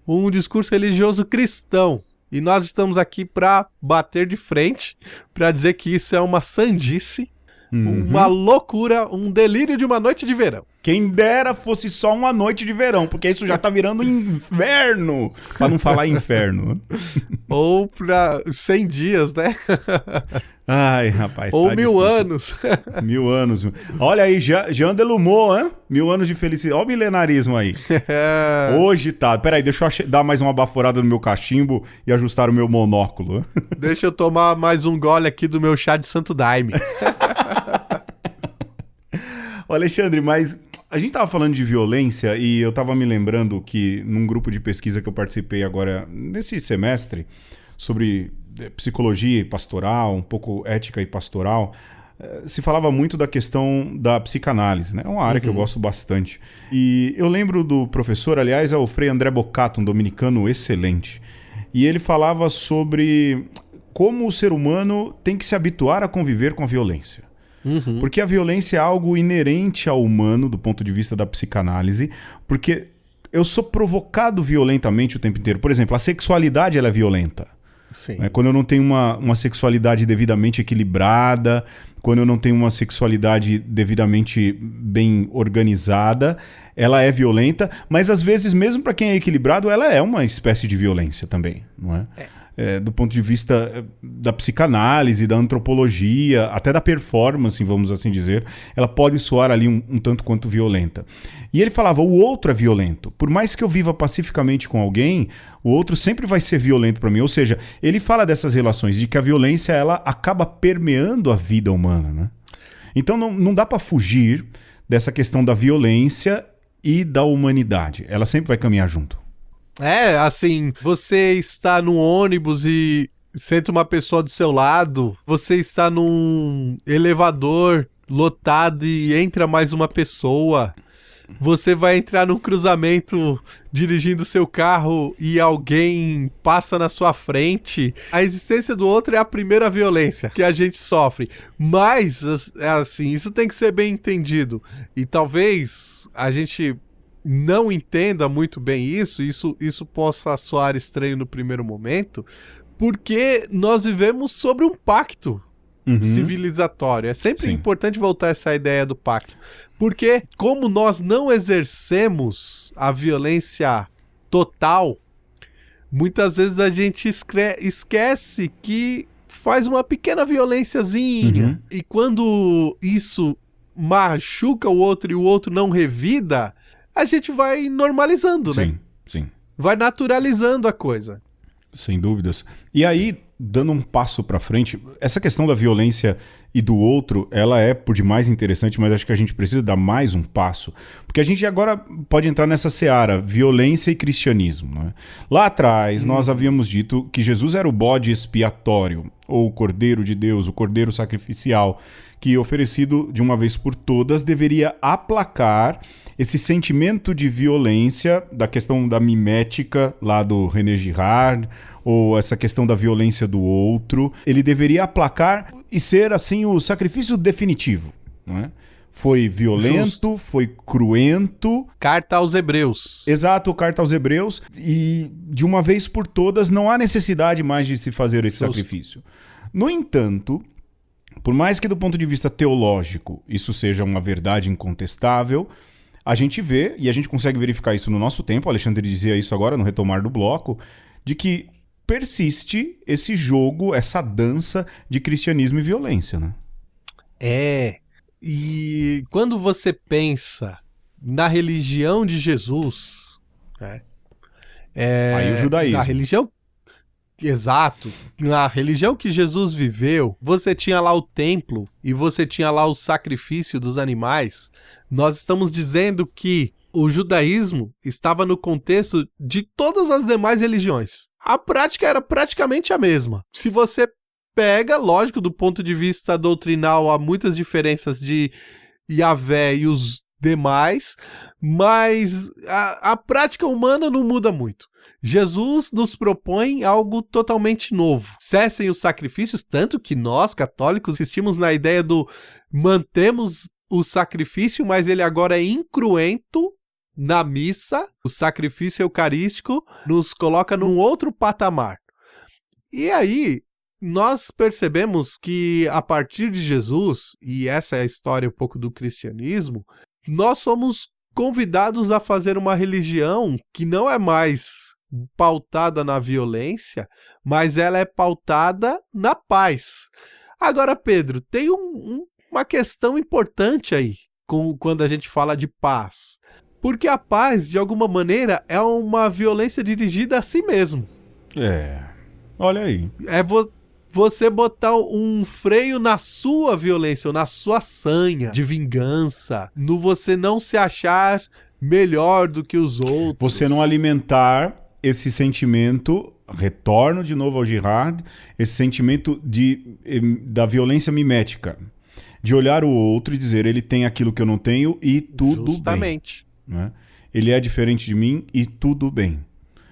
um discurso religioso cristão. E nós estamos aqui para bater de frente, para dizer que isso é uma sandice, uma loucura, um delírio de uma noite de verão.
Quem dera fosse só uma noite de verão, porque isso já tá virando inverno, pra não falar inferno.
Ou para 100 dias, né?
Ai, rapaz.
Ou
tá
1000
difícil.
anos.
1000 anos. Olha aí, Jean Delumeau, hein? 1000 anos de felicidade. Olha o milenarismo aí. Hoje tá. Peraí, deixa eu dar mais uma baforada no meu cachimbo e ajustar o meu monóculo.
Deixa eu tomar mais um gole aqui do meu chá de Santo Daime.
Ô, Alexandre, mas a gente tava falando de violência e eu tava me lembrando que num grupo de pesquisa que eu participei agora nesse semestre sobre psicologia e pastoral, um pouco ética e pastoral, se falava muito da questão da psicanálise, né? É uma área que eu gosto bastante. E eu lembro do professor, aliás, é o Frei André Bocato, um dominicano excelente. E ele falava sobre como o ser humano tem que se habituar a conviver com a violência. Porque a violência é algo inerente ao humano do ponto de vista da psicanálise, porque eu sou provocado violentamente o tempo inteiro. Por exemplo, a sexualidade ela é violenta.
Sim.
Quando eu não tenho uma sexualidade devidamente equilibrada, quando eu não tenho uma sexualidade devidamente bem organizada, ela é violenta, mas às vezes, mesmo para quem é equilibrado, ela é uma espécie de violência também, não é? do ponto de vista da psicanálise, da antropologia, até da performance, vamos assim dizer, ela pode soar ali um tanto quanto violenta. E ele falava, o outro é violento. Por mais que eu viva pacificamente com alguém, o outro sempre vai ser violento para mim. Ou seja, ele fala dessas relações, de que a violência ela acaba permeando a vida humana, né? Então não dá para fugir dessa questão da violência e da humanidade. Ela sempre vai caminhar junto.
Assim, você está no ônibus e senta uma pessoa do seu lado, você está num elevador lotado e entra mais uma pessoa, você vai entrar num cruzamento dirigindo seu carro e alguém passa na sua frente. A existência do outro é a primeira violência que a gente sofre. Mas, assim, isso tem que ser bem entendido. E talvez a gente não entenda muito bem isso possa soar estranho no primeiro momento, porque nós vivemos sobre um pacto civilizatório. É sempre importante voltar a essa ideia do pacto. Porque, como nós não exercemos a violência total, muitas vezes a gente esquece que faz uma pequena violênciazinha. E quando isso machuca o outro e o outro não revida, a gente vai normalizando, né?
Sim.
Vai naturalizando a coisa.
Sem dúvidas. E aí, dando um passo para frente, essa questão da violência e do outro, ela é por demais interessante, mas acho que a gente precisa dar mais um passo, porque a gente agora pode entrar nessa seara, violência e cristianismo, né? Lá atrás, nós havíamos dito que Jesus era o bode expiatório, ou o Cordeiro de Deus, o Cordeiro sacrificial, que oferecido de uma vez por todas deveria aplacar esse sentimento de violência, da questão da mimética lá do René Girard, ou essa questão da violência do outro, ele deveria aplacar e ser assim o sacrifício definitivo, não é? Foi violento, foi cruento.
Carta aos Hebreus.
Exato, carta aos Hebreus. E de uma vez por todas não há necessidade mais de se fazer esse sacrifício. No entanto, por mais que do ponto de vista teológico isso seja uma verdade incontestável, a gente vê, e a gente consegue verificar isso no nosso tempo, o Alexandre dizia isso agora no retomar do bloco, de que persiste esse jogo, essa dança de cristianismo e violência, né?
E quando você pensa na religião de Jesus, né?
Aí o judaísmo.
Na religião... Exato. Na religião que Jesus viveu, você tinha lá o templo e você tinha lá o sacrifício dos animais. Nós estamos dizendo que o judaísmo estava no contexto de todas as demais religiões. A prática era praticamente a mesma. Se você pega, lógico, do ponto de vista doutrinal, há muitas diferenças de Yahvé e os demais, mas a prática humana não muda muito. Jesus nos propõe algo totalmente novo. Cessem os sacrifícios, tanto que nós, católicos, insistimos na ideia do mantemos o sacrifício, mas ele agora é incruento na missa. O sacrifício eucarístico nos coloca num outro patamar. E aí, nós percebemos que a partir de Jesus, e essa é a história um pouco do cristianismo, nós somos convidados a fazer uma religião que não é mais pautada na violência, mas ela é pautada na paz. Agora, Pedro, tem uma questão importante aí quando a gente fala de paz. Porque a paz, de alguma maneira, é uma violência dirigida a si mesmo.
Olha aí.
É você botar um freio na sua violência, ou na sua sanha de vingança, no você não se achar melhor do que os outros.
Você não alimentar esse sentimento, retorno de novo ao Girard, esse sentimento da violência mimética, de olhar o outro e dizer, ele tem aquilo que eu não tenho e tudo
Justamente.
bem. Né? Ele é diferente de mim e tudo bem.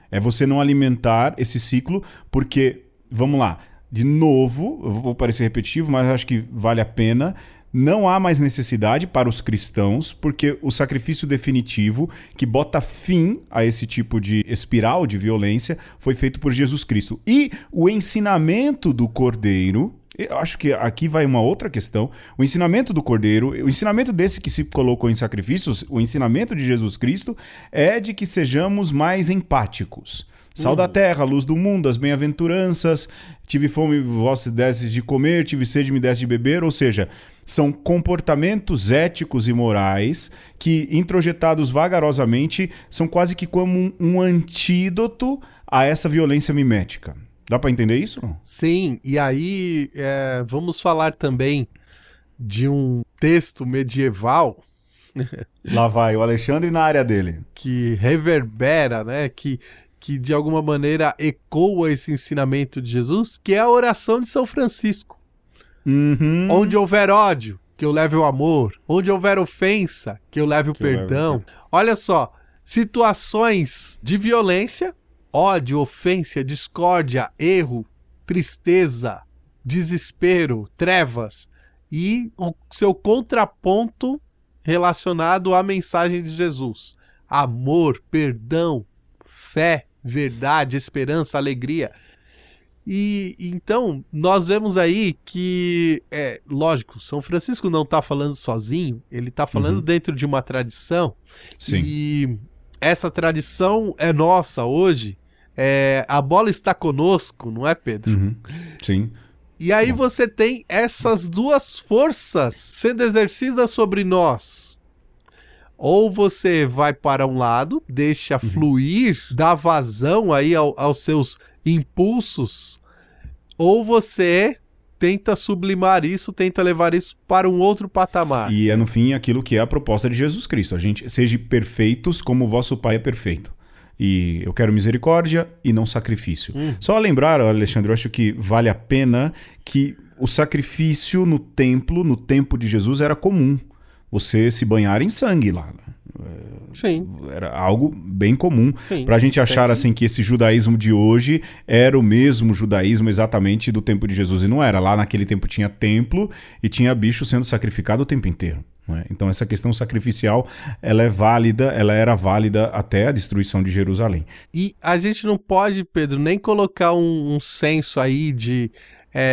É você não alimentar esse ciclo, porque, vamos lá, de novo, eu vou parecer repetitivo, mas acho que vale a pena. Não há mais necessidade para os cristãos, porque o sacrifício definitivo que bota fim a esse tipo de espiral de violência foi feito por Jesus Cristo. E o ensinamento do Cordeiro, eu acho que aqui vai uma outra questão, o ensinamento do Cordeiro, o ensinamento desse que se colocou em sacrifícios, o ensinamento de Jesus Cristo é de que sejamos mais empáticos. Sal da terra, luz do mundo, as bem-aventuranças, tive fome, vós destes de comer, tive sede, me deste de beber, ou seja, são comportamentos éticos e morais que, introjetados vagarosamente, são quase que como um antídoto a essa violência mimética. Dá pra entender isso?
Sim, e aí vamos falar também de um texto medieval
Lá vai o Alexandre na área dele.
que reverbera, né, que de alguma maneira ecoa esse ensinamento de Jesus, que é a oração de São Francisco.
Uhum.
Onde houver ódio, que eu leve o amor. Onde houver ofensa, que eu leve o perdão. Olha só, situações de violência, ódio, ofensa, discórdia, erro, tristeza, desespero, trevas e o seu contraponto relacionado à mensagem de Jesus. Amor, perdão, fé, verdade, esperança, alegria. E então nós vemos aí que, lógico, São Francisco não está falando sozinho, ele está falando dentro de uma tradição.
Sim.
E essa tradição é nossa hoje. A bola está conosco, não é, Pedro?
Uhum. Sim.
E aí você tem essas duas forças sendo exercidas sobre nós. Ou você vai para um lado, deixa fluir, dá vazão aí aos seus impulsos, ou você tenta sublimar isso, tenta levar isso para um outro patamar.
E é no fim aquilo que é a proposta de Jesus Cristo. A gente seja perfeitos como o vosso Pai é perfeito. E eu quero misericórdia e não sacrifício. Só lembrar, Alexandre, eu acho que vale a pena que o sacrifício no tempo de Jesus era comum. Você se banhar em sangue lá.
Sim.
Era algo bem comum.
Sim.
Pra gente achar assim que esse judaísmo de hoje era o mesmo judaísmo exatamente do tempo de Jesus. E não era. Lá naquele tempo tinha templo e tinha bicho sendo sacrificado o tempo inteiro. Né? Então essa questão sacrificial ela era válida até a destruição de Jerusalém.
E a gente não pode, Pedro, nem colocar um senso aí de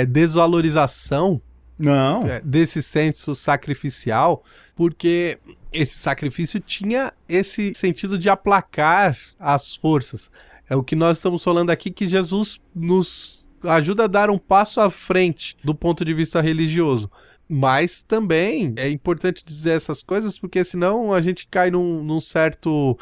desvalorização
Não.
desse senso sacrificial, porque esse sacrifício tinha esse sentido de aplacar as forças. É o que nós estamos falando aqui, que Jesus nos ajuda a dar um passo à frente do ponto de vista religioso. Mas também é importante dizer essas coisas, porque senão a gente cai num certo...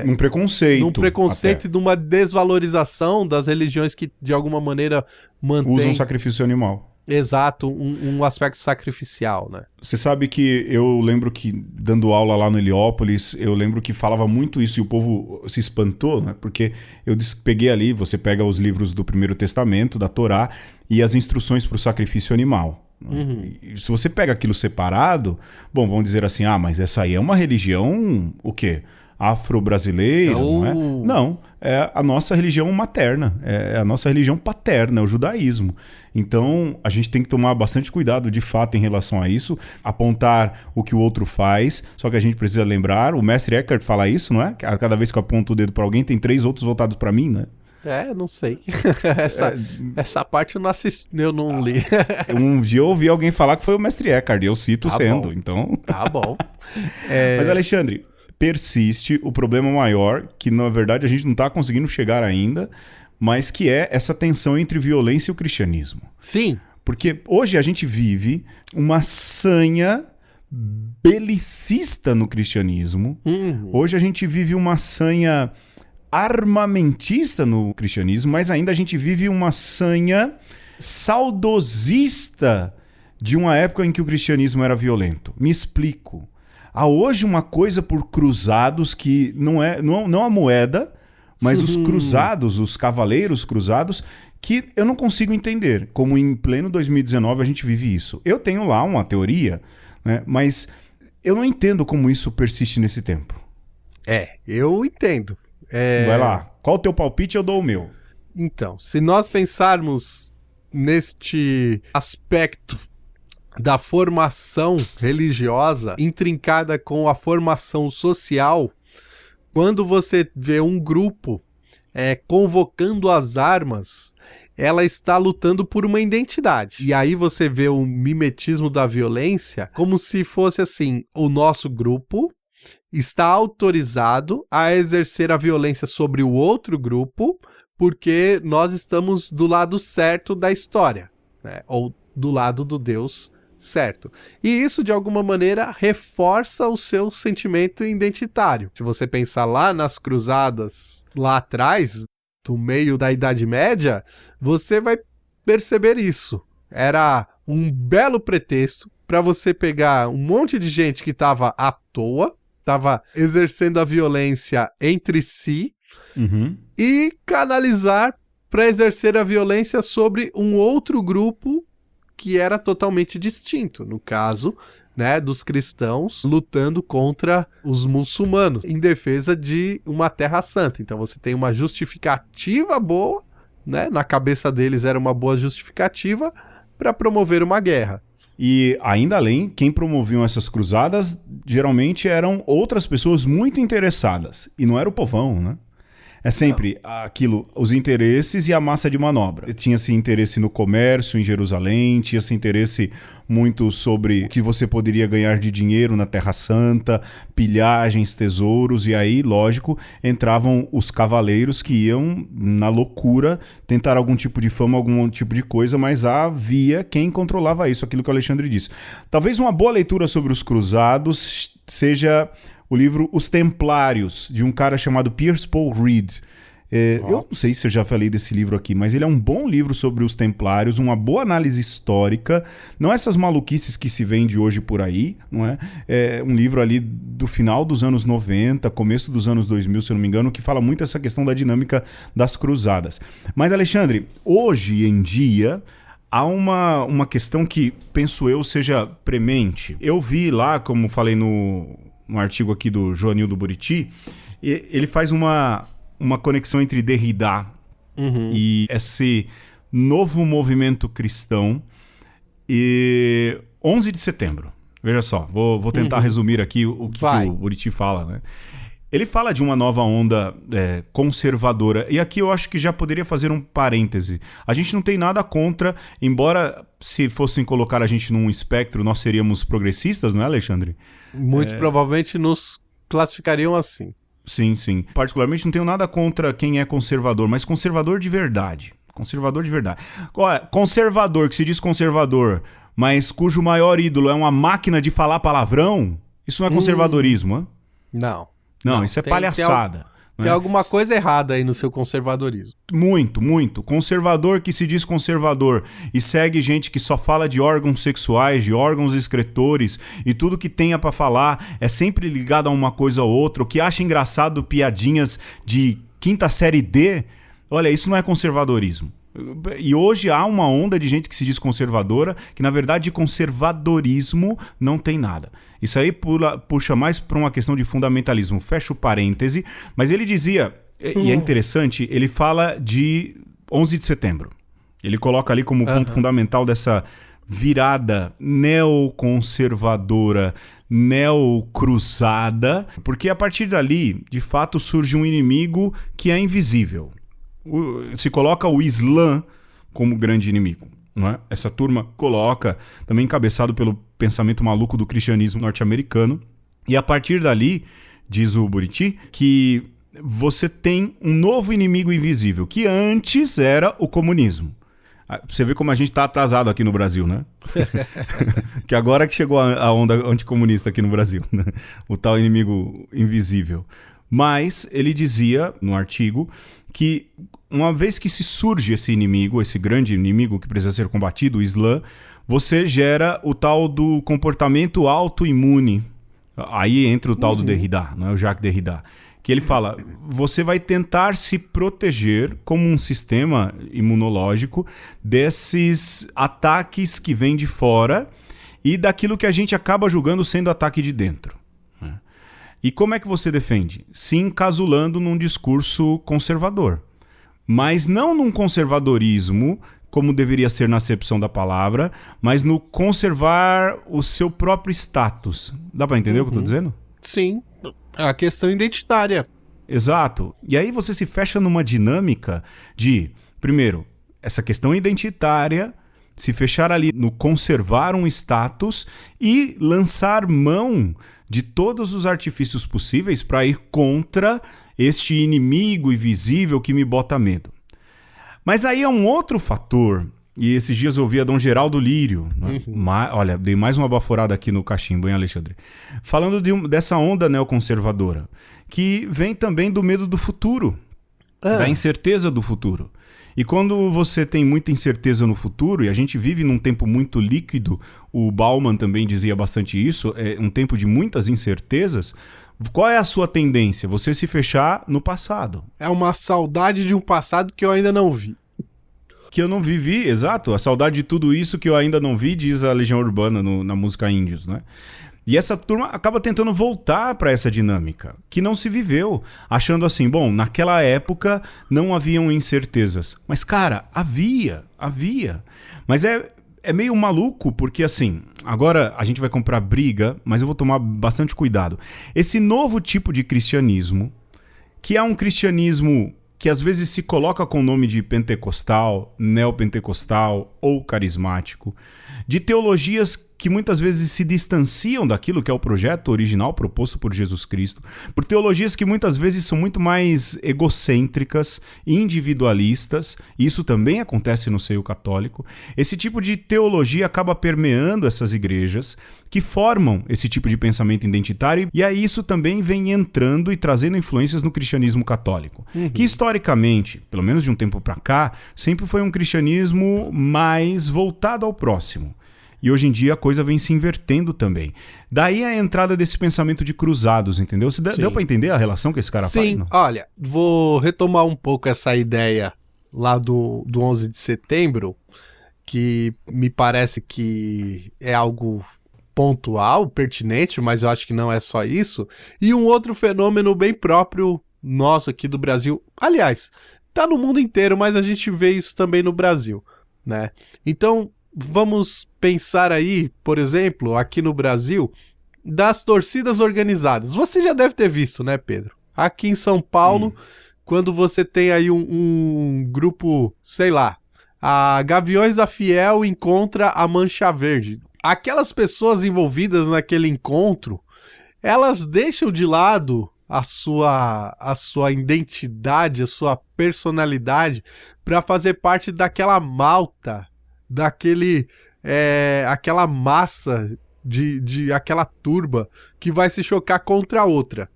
Um preconceito.
Num preconceito e numa desvalorização das religiões que, de alguma maneira, mantêm...
Usam sacrifício animal.
Exato, um aspecto sacrificial, né?
Você sabe que eu lembro que, dando aula lá no Heliópolis, eu lembro que falava muito isso e o povo se espantou, né? Porque eu peguei ali, você pega os livros do Primeiro Testamento, da Torá, e as instruções para o sacrifício animal. E se você pega aquilo separado, bom, vamos dizer assim, mas essa aí é uma religião, o quê? Afro-brasileira, não é? Não, é a nossa religião materna, é a nossa religião paterna, é o judaísmo. Então, a gente tem que tomar bastante cuidado, de fato, em relação a isso, apontar o que o outro faz, só que a gente precisa lembrar, o mestre Eckhart fala isso, não é? Cada vez que eu aponto o dedo para alguém, tem 3 outros voltados para mim, né?
Não sei. Essa parte eu não assisti, eu não li.
Um dia eu ouvi alguém falar que foi o mestre Eckhart, e eu cito sendo,
bom.
então...
Tá bom.
Mas, Alexandre, persiste o problema maior, que na verdade a gente não está conseguindo chegar ainda, mas que é essa tensão entre violência e o cristianismo.
Sim.
Porque hoje a gente vive uma sanha belicista no cristianismo. Hoje a gente vive uma sanha armamentista no cristianismo, mas ainda a gente vive uma sanha saudosista de uma época em que o cristianismo era violento. Me explico. Há hoje uma coisa por cruzados que não a moeda, mas os cruzados, os cavaleiros cruzados, que eu não consigo entender. Como em pleno 2019 a gente vive isso. Eu tenho lá uma teoria, né, mas eu não entendo como isso persiste nesse tempo.
Eu entendo.
Vai lá. Qual o teu palpite? Eu dou o meu.
Então, se nós pensarmos neste aspecto da formação religiosa intrincada com a formação social, quando você vê um grupo convocando as armas, ela está lutando por uma identidade. E aí você vê o mimetismo da violência como se fosse assim, o nosso grupo está autorizado a exercer a violência sobre o outro grupo porque nós estamos do lado certo da história, né? Ou do lado do Deus certo. E isso, de alguma maneira, reforça o seu sentimento identitário. Se você pensar lá nas cruzadas, lá atrás, do meio da Idade Média, você vai perceber isso. Era um belo pretexto para você pegar um monte de gente que estava à toa, estava exercendo a violência entre si, e canalizar para exercer a violência sobre um outro grupo que era totalmente distinto. No caso, né, dos cristãos lutando contra os muçulmanos, em defesa de uma terra santa. Então você tem uma justificativa boa, né? Na cabeça deles era uma boa justificativa para promover uma guerra.
E ainda além, quem promoviam essas cruzadas geralmente eram outras pessoas muito interessadas. E não era o povão, né? É sempre aquilo, os interesses e a massa de manobra. Tinha-se interesse no comércio em Jerusalém, tinha-se interesse muito sobre o que você poderia ganhar de dinheiro na Terra Santa, pilhagens, tesouros, e aí, lógico, entravam os cavaleiros que iam, na loucura, tentar algum tipo de fama, algum tipo de coisa, mas havia quem controlava isso, aquilo que o Alexandre disse. Talvez uma boa leitura sobre os cruzados seja o livro Os Templários, de um cara chamado Pierce Paul Reed. Eu não sei se eu já falei desse livro aqui, mas ele é um bom livro sobre os Templários, uma boa análise histórica, não essas maluquices que se vende hoje por aí, não é? É um livro ali do final dos anos 90, começo dos anos 2000, se eu não me engano, que fala muito essa questão da dinâmica das cruzadas. Mas, Alexandre, hoje em dia há uma questão que, penso eu, seja premente. Eu vi lá, como falei no artigo aqui do Joanildo Buriti, ele faz uma conexão entre Derrida e esse novo movimento cristão e 11 de setembro. Veja só, vou tentar resumir aqui o que o Buriti fala, né? Ele fala de uma nova onda conservadora. E aqui eu acho que já poderia fazer um parêntese. A gente não tem nada contra, embora se fossem colocar a gente num espectro, nós seríamos progressistas, não é, Alexandre?
Muito provavelmente nos classificariam assim.
Sim, sim. Particularmente não tenho nada contra quem é conservador, mas conservador de verdade. Conservador de verdade. Conservador, que se diz conservador, mas cujo maior ídolo é uma máquina de falar palavrão, isso não é conservadorismo, hein? Não, isso é palhaçada.
Tem alguma coisa errada aí no seu conservadorismo.
Muito, muito. Conservador que se diz conservador e segue gente que só fala de órgãos sexuais, de órgãos excretores e tudo que tenha pra falar é sempre ligado a uma coisa ou outra. O que acha engraçado piadinhas de quinta série D, olha, isso não é conservadorismo. E hoje há uma onda de gente que se diz conservadora, que na verdade de conservadorismo não tem nada. Isso aí puxa mais para uma questão de fundamentalismo. Fecha o parêntese, mas ele dizia, e é interessante, ele fala de 11 de setembro. Ele coloca ali como ponto fundamental dessa virada neoconservadora, neocruzada, porque a partir dali, de fato, surge um inimigo que é invisível. Se coloca o Islã como grande inimigo, não é? Essa turma coloca, também encabeçado pelo pensamento maluco do cristianismo norte-americano, e a partir dali, diz o Buriti, que você tem um novo inimigo invisível, que antes era o comunismo. Você vê como a gente está atrasado aqui no Brasil, né? Que agora que chegou a onda anticomunista aqui no Brasil, né? O tal inimigo invisível. Mas ele dizia, no artigo, que uma vez que se surge esse inimigo, esse grande inimigo que precisa ser combatido, o Islã, você gera o tal do comportamento autoimune. Aí entra o tal do Derrida, não é o Jacques Derrida. Que ele fala, você vai tentar se proteger como um sistema imunológico desses ataques que vêm de fora e daquilo que a gente acaba julgando sendo ataque de dentro. E como é que você defende? Se encasulando num discurso conservador. Mas não num conservadorismo, como deveria ser na acepção da palavra, mas no conservar o seu próprio status. Dá pra entender o que eu tô dizendo?
Sim. A questão identitária.
Exato. E aí você se fecha numa dinâmica de, primeiro, essa questão identitária. se fechar ali no conservar um status e lançar mão de todos os artifícios possíveis para ir contra este inimigo invisível que me bota medo. Mas aí é um outro fator, e esses dias eu ouvi a Dom Geraldo Lírio, né? Olha, dei mais uma baforada aqui no cachimbo, hein, Alexandre? Falando dessa onda neoconservadora, que vem também do medo do futuro, da incerteza do futuro. E quando você tem muita incerteza no futuro, e a gente vive num tempo muito líquido, o Bauman também dizia bastante isso, é um tempo de muitas incertezas, qual é a sua tendência? Você se fechar no passado.
É uma saudade de um passado que eu ainda não vi.
Que eu não vivi, exato, a saudade de tudo isso que eu ainda não vi, diz a Legião Urbana na música Índios, né? E essa turma acaba tentando voltar para essa dinâmica, que não se viveu, achando assim, bom, naquela época não haviam incertezas. Mas, cara, havia. Mas é meio maluco, porque assim, agora a gente vai comprar briga, mas eu vou tomar bastante cuidado. Esse novo tipo de cristianismo, que é um cristianismo que às vezes se coloca com o nome de pentecostal, neopentecostal ou carismático, de teologias que muitas vezes se distanciam daquilo que é o projeto original proposto por Jesus Cristo, por teologias que muitas vezes são muito mais egocêntricas, individualistas, e isso também acontece no seio católico. Esse tipo de teologia acaba permeando essas igrejas que formam esse tipo de pensamento identitário, e aí isso também vem entrando e trazendo influências no cristianismo católico, que historicamente, pelo menos de um tempo para cá, sempre foi um cristianismo mais voltado ao próximo. E hoje em dia a coisa vem se invertendo também. Daí a entrada desse pensamento de cruzados, entendeu? Deu pra entender a relação que esse cara faz?
Sim, olha, vou retomar um pouco essa ideia lá do 11 de setembro, que me parece que é algo pontual, pertinente, mas eu acho que não é só isso. E um outro fenômeno bem próprio nosso aqui do Brasil. Aliás, tá no mundo inteiro, mas a gente vê isso também no Brasil, né? Então, vamos pensar aí, por exemplo, aqui no Brasil, das torcidas organizadas. Você já deve ter visto, né, Pedro? Aqui em São Paulo, quando você tem aí um grupo, sei lá, a Gaviões da Fiel encontra a Mancha Verde. Aquelas pessoas envolvidas naquele encontro, elas deixam de lado a sua identidade, a sua personalidade, para fazer parte daquela malta, aquela massa de aquela turba que vai se chocar contra a outra.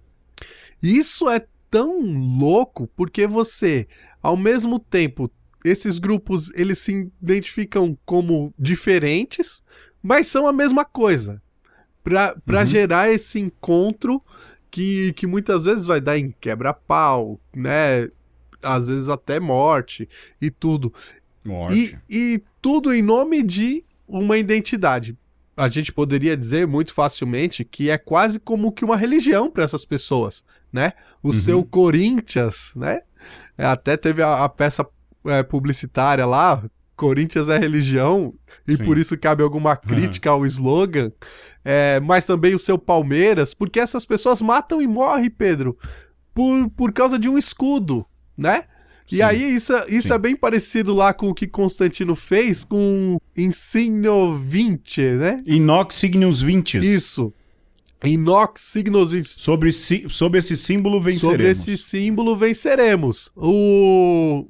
Isso é tão louco porque você, ao mesmo tempo, esses grupos eles se identificam como diferentes, mas são a mesma coisa. Para gerar esse encontro que muitas vezes vai dar em quebra-pau, né? Às vezes até morte e tudo. E tudo em nome de uma identidade. A gente poderia dizer muito facilmente que é quase como que uma religião para essas pessoas, né? O seu Corinthians, né? Até teve a peça publicitária lá, Corinthians é religião, e Sim. Por isso cabe alguma crítica ao slogan, mas também o seu Palmeiras, porque essas pessoas matam e morrem, Pedro, por causa de um escudo, né? E aí isso é bem parecido lá com o que Constantino fez com Insignio Vince, né?
Inox Signius Vinces.
Isso. Inox Signius Vinces.
Sob esse símbolo venceremos.
Sobre esse símbolo venceremos. O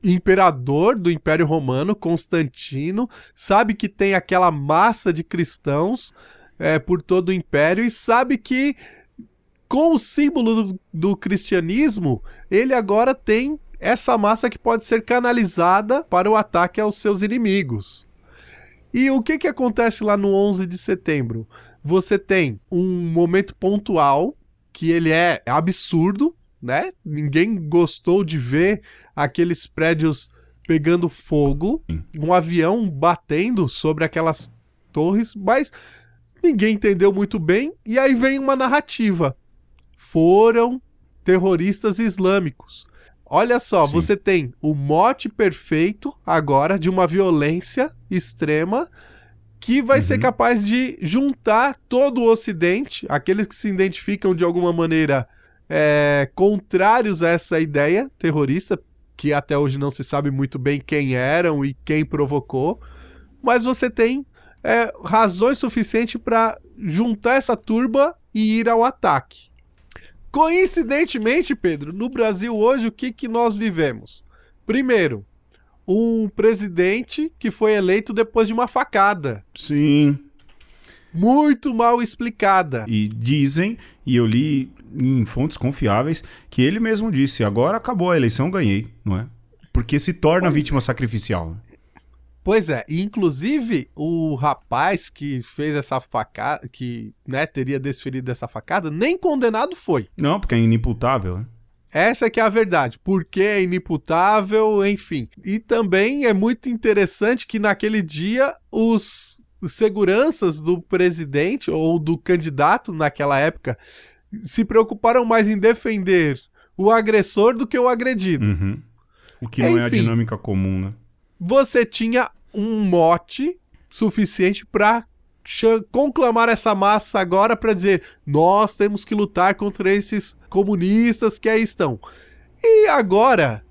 imperador do Império Romano, Constantino, sabe que tem aquela massa de cristãos por todo o Império e sabe que com o símbolo do cristianismo, ele agora tem essa massa que pode ser canalizada para o ataque aos seus inimigos. E o que acontece lá no 11 de setembro? Você tem um momento pontual que ele é absurdo, né? Ninguém gostou de ver aqueles prédios pegando fogo, um avião batendo sobre aquelas torres, mas ninguém entendeu muito bem, e aí vem uma narrativa. Foram terroristas islâmicos. Olha só, Sim. Você tem o mote perfeito agora de uma violência extrema que vai ser capaz de juntar todo o Ocidente, aqueles que se identificam de alguma maneira contrários a essa ideia terrorista, que até hoje não se sabe muito bem quem eram e quem provocou, mas você tem razões suficientes para juntar essa turba e ir ao ataque. Coincidentemente, Pedro, no Brasil hoje, o que nós vivemos? Primeiro, um presidente que foi eleito depois de uma facada.
Sim.
Muito mal explicada.
E dizem, e eu li em fontes confiáveis, que ele mesmo disse, agora acabou a eleição, ganhei, não é? Porque se torna vítima sacrificial.
Pois é, e inclusive o rapaz que fez essa facada, que teria desferido essa facada, nem condenado foi.
Não, porque é inimputável, né?
Essa é que é a verdade, porque é inimputável, enfim. E também é muito interessante que naquele dia os seguranças do presidente ou do candidato naquela época se preocuparam mais em defender o agressor do que o agredido.
Uhum. O que não é a dinâmica comum, né?
Você tinha um mote suficiente para conclamar essa massa agora para dizer nós temos que lutar contra esses comunistas que aí estão. E agora,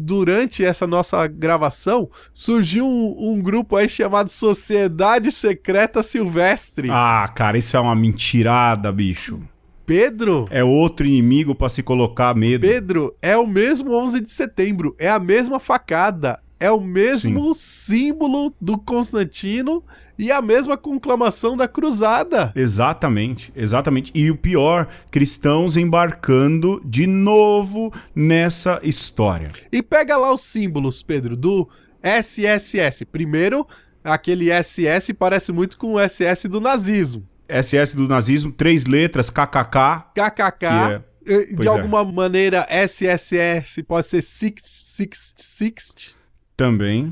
durante essa nossa gravação, surgiu um grupo aí chamado Sociedade Secreta Silvestre.
Ah, cara, isso é uma mentirada, bicho.
Pedro...
É outro inimigo pra se colocar medo.
Pedro, é o mesmo 11 de setembro, é a mesma facada, é o mesmo símbolo do Constantino e a mesma conclamação da cruzada.
Exatamente, exatamente. E o pior, cristãos embarcando de novo nessa história.
E pega lá os símbolos, Pedro, do SSS. Primeiro, aquele SS parece muito com o SS do nazismo.
SS do nazismo, 3 letras, KKK.
KKK. De alguma maneira, SSS pode ser Sixt.
Também.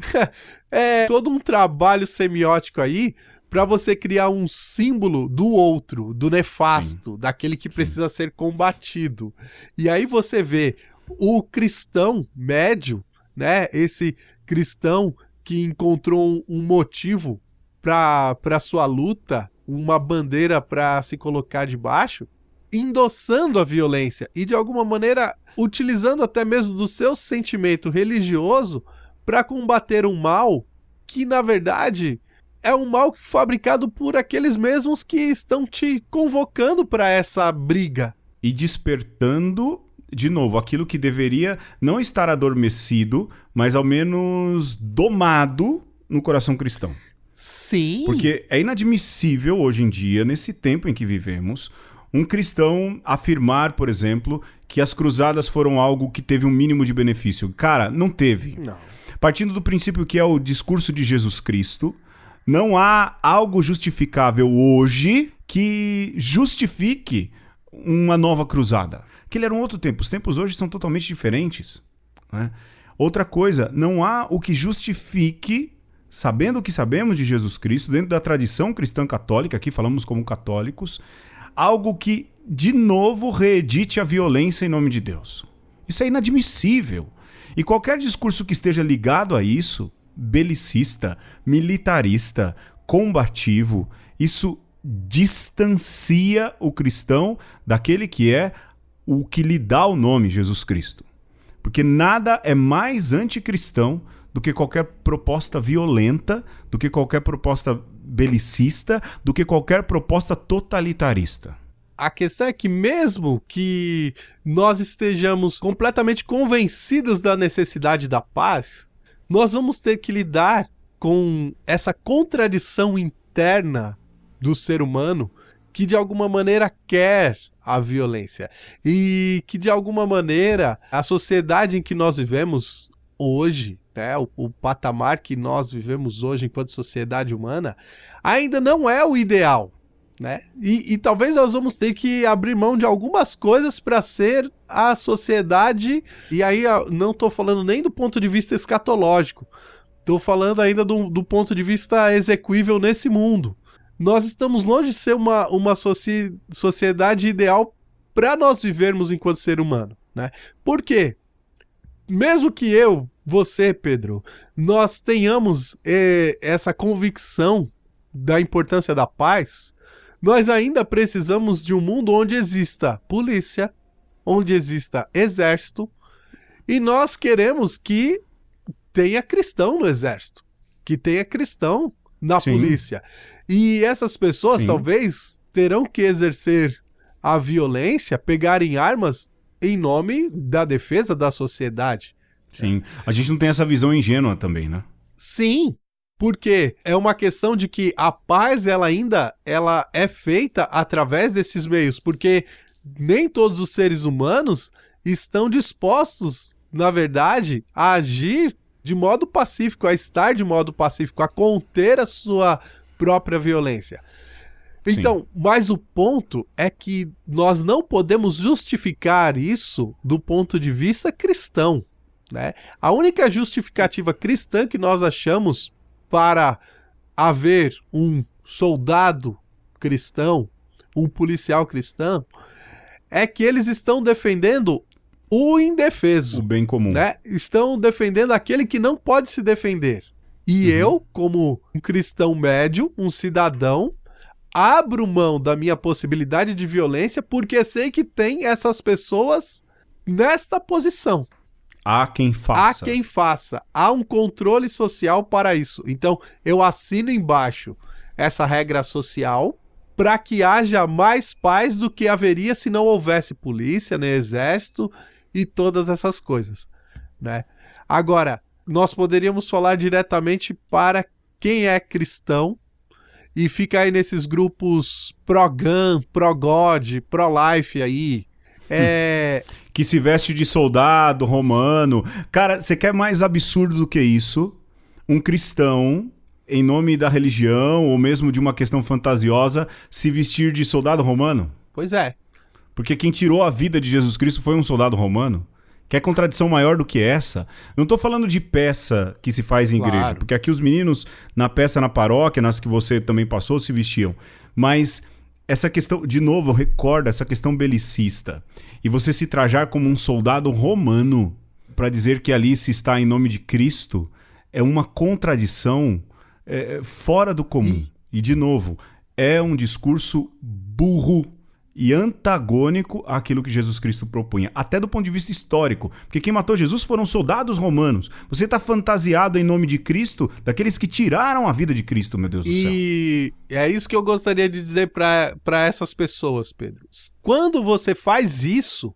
É todo um trabalho semiótico aí para você criar um símbolo do outro, do nefasto, daquele que precisa ser combatido. E aí você vê o cristão médio, né? Esse cristão que encontrou um motivo para sua luta, uma bandeira para se colocar debaixo, endossando a violência e de alguma maneira utilizando até mesmo do seu sentimento religioso para combater um mal que na verdade é um mal fabricado por aqueles mesmos que estão te convocando para essa briga.
E despertando, de novo, aquilo que deveria não estar adormecido, mas ao menos domado no coração cristão.
Sim.
Porque é inadmissível hoje em dia, nesse tempo em que vivemos, um cristão afirmar, por exemplo, que as cruzadas foram algo que teve um mínimo de benefício. Cara, não teve.
Não.
Partindo do princípio que é o discurso de Jesus Cristo, não há algo justificável hoje que justifique uma nova cruzada. Aquele era um outro tempo. Os tempos hoje são totalmente diferentes, né? Outra coisa, não há o que justifique, sabendo o que sabemos de Jesus Cristo, dentro da tradição cristã católica, aqui falamos como católicos, algo que, de novo, reedite a violência em nome de Deus. Isso é inadmissível. E qualquer discurso que esteja ligado a isso, belicista, militarista, combativo, isso distancia o cristão daquele que é o que lhe dá o nome Jesus Cristo. Porque nada é mais anticristão do que qualquer proposta violenta, do que qualquer proposta belicista, do que qualquer proposta totalitarista.
A questão é que mesmo que nós estejamos completamente convencidos da necessidade da paz, nós vamos ter que lidar com essa contradição interna do ser humano que de alguma maneira quer a violência e que de alguma maneira a sociedade em que nós vivemos hoje, né, o patamar que nós vivemos hoje enquanto sociedade humana, ainda não é o ideal. Né? E talvez nós vamos ter que abrir mão de algumas coisas para ser a sociedade, e aí não estou falando nem do ponto de vista escatológico, estou falando ainda do ponto de vista execuível nesse mundo. Nós estamos longe de ser uma sociedade ideal para nós vivermos enquanto ser humano. Né? Por quê? Mesmo que você, Pedro, nós tenhamos essa convicção da importância da paz, nós ainda precisamos de um mundo onde exista polícia, onde exista exército, e nós queremos que tenha cristão no exército. que tenha cristão na
Sim.
polícia. E essas pessoas
Sim.
talvez terão que exercer a violência, pegarem armas em nome da defesa da sociedade.
Sim. A gente não tem essa visão ingênua também, né?
Sim, porque é uma questão de que a paz ela é feita através desses meios, porque nem todos os seres humanos estão dispostos, na verdade, a agir de modo pacífico, a estar de modo pacífico, a conter a sua própria violência. Então, mas o ponto é que nós não podemos justificar isso do ponto de vista cristão, né? A única justificativa cristã que nós achamos para haver um soldado cristão, um policial cristão, é que eles estão defendendo o indefeso.
O bem comum.
Né? Estão defendendo aquele que não pode se defender. E eu, como um cristão médio, um cidadão, abro mão da minha possibilidade de violência porque sei que tem essas pessoas nesta posição.
Há quem faça.
Há quem faça. Há um controle social para isso. Então, eu assino embaixo essa regra social para que haja mais paz do que haveria se não houvesse polícia, nem exército e todas essas coisas, né? Agora, nós poderíamos falar diretamente para quem é cristão e fica aí nesses grupos pró-gun, pró-God, pró-life aí.
Que se veste de soldado romano. Cara, você quer mais absurdo do que isso? Um cristão, em nome da religião ou mesmo de uma questão fantasiosa, se vestir de soldado romano?
Pois é.
Porque quem tirou a vida de Jesus Cristo foi um soldado romano. Quer contradição maior do que essa? Não tô falando de peça que se faz em igreja, porque aqui os meninos, na peça na paróquia, nas que você também passou, se vestiam. Mas essa questão, de novo, eu recordo essa questão belicista. E você se trajar como um soldado romano para dizer que ali se está em nome de Cristo é uma contradição fora do comum. E, de novo, é um discurso burro e antagônico àquilo que Jesus Cristo propunha, até do ponto de vista histórico, porque quem matou Jesus foram soldados romanos. Você está fantasiado em nome de Cristo, daqueles que tiraram a vida de Cristo, meu Deus do céu.
E é isso que eu gostaria de dizer para essas pessoas, Pedro. Quando você faz isso,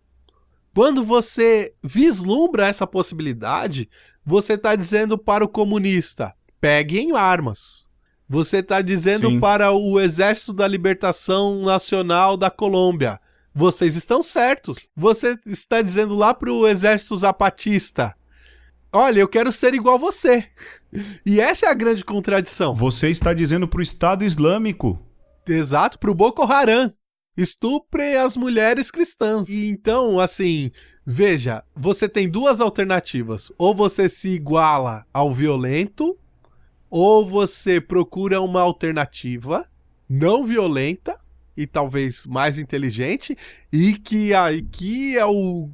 quando você vislumbra essa possibilidade, você está dizendo para o comunista, peguem armas. Você está dizendo
Sim.
para o Exército da Libertação Nacional da Colômbia, vocês estão certos. Você está dizendo lá para o Exército Zapatista, olha, eu quero ser igual a você. E essa é a grande contradição.
Você está dizendo para o Estado Islâmico.
Exato, para o Boko Haram. Estuprem as mulheres cristãs. E então, assim, veja, você tem duas alternativas. Ou você se iguala ao violento, ou você procura uma alternativa não violenta e talvez mais inteligente, e que aqui é o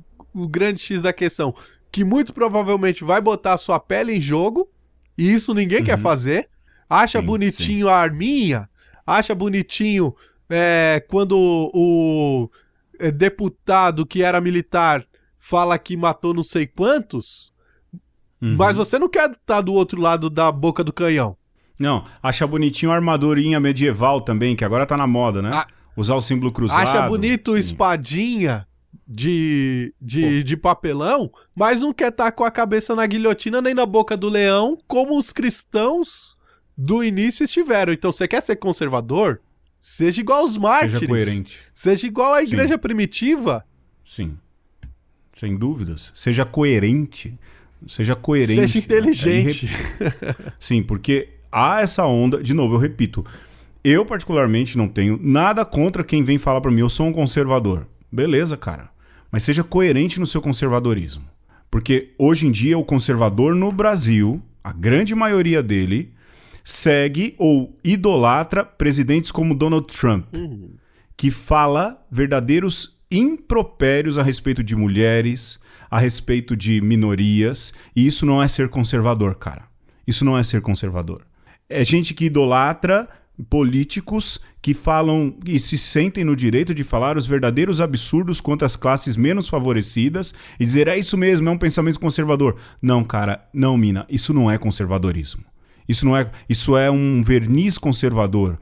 grande X da questão, que muito provavelmente vai botar a sua pele em jogo, e isso ninguém quer fazer. Acha bonitinho a arminha, acha bonitinho quando o deputado que era militar fala que matou não sei quantos. Mas você não quer estar do outro lado da boca do canhão.
Não, acha bonitinho a armadurinha medieval também, que agora tá na moda, né? Usar o símbolo cruzado.
Acha bonito espadinha de papelão, mas não quer estar com a cabeça na guilhotina nem na boca do leão, como os cristãos do início estiveram. Então, você quer ser conservador? Seja igual aos mártires.
Seja coerente.
Seja igual à igreja primitiva.
Sim. Sem dúvidas. Seja coerente. Seja coerente.
Seja inteligente.
Sim, porque há essa onda... De novo, eu repito. Eu, particularmente, não tenho nada contra quem vem falar pra mim, eu sou um conservador. Beleza, cara. Mas seja coerente no seu conservadorismo. Porque, hoje em dia, o conservador no Brasil, a grande maioria dele, segue ou idolatra presidentes como Donald Trump, que fala verdadeiros impropérios a respeito de mulheres, a respeito de minorias, e isso não é ser conservador, cara. Isso não é ser conservador. É gente que idolatra políticos que falam e se sentem no direito de falar os verdadeiros absurdos contra as classes menos favorecidas e dizer, é isso mesmo, é um pensamento conservador. Não, cara, não, mina, isso não é conservadorismo. Isso é um verniz conservador.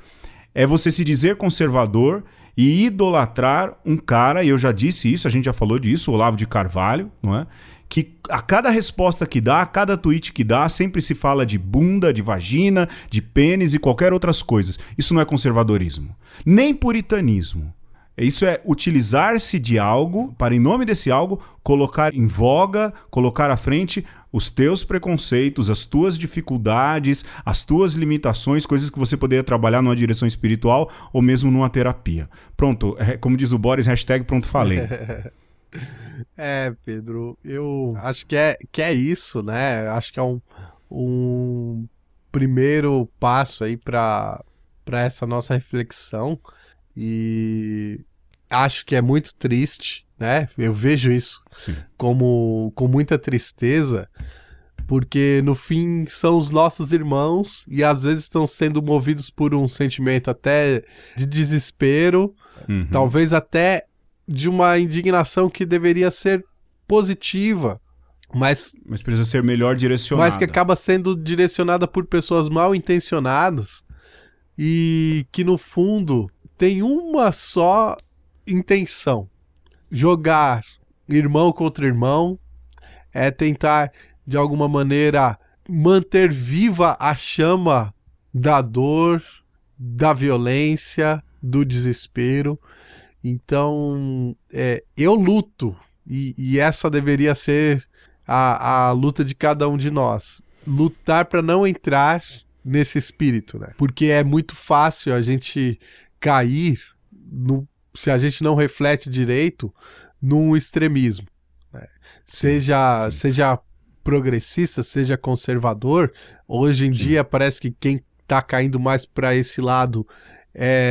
É você se dizer conservador e idolatrar um cara, e eu já disse isso, a gente já falou disso, o Olavo de Carvalho, não é? Que a cada resposta que dá, a cada tweet que dá, sempre se fala de bunda, de vagina, de pênis e qualquer outras coisas. Isso não é conservadorismo. Nem puritanismo. Isso é utilizar-se de algo para, em nome desse algo, colocar em voga, colocar à frente os teus preconceitos, as tuas dificuldades, as tuas limitações, coisas que você poderia trabalhar numa direção espiritual ou mesmo numa terapia. Pronto, como diz o Boris, #pronto falei.
Pedro, eu acho que é isso, né? Acho que é um primeiro passo aí para essa nossa reflexão, e acho que é muito triste, né? Eu vejo isso com muita tristeza, porque no fim são os nossos irmãos e às vezes estão sendo movidos por um sentimento até de desespero, talvez até de uma indignação que deveria ser positiva, mas
precisa ser melhor direcionada.
Mas que acaba sendo direcionada por pessoas mal intencionadas e que no fundo tem uma só intenção: jogar irmão contra irmão, tentar de alguma maneira manter viva a chama da dor, da violência, do desespero. Então, eu luto, e essa deveria ser a luta de cada um de nós. Lutar para não entrar nesse espírito, né? Porque é muito fácil a gente cair, se a gente não reflete direito, num extremismo, né? Seja progressista, seja conservador. Hoje em dia parece que quem está caindo mais para esse lado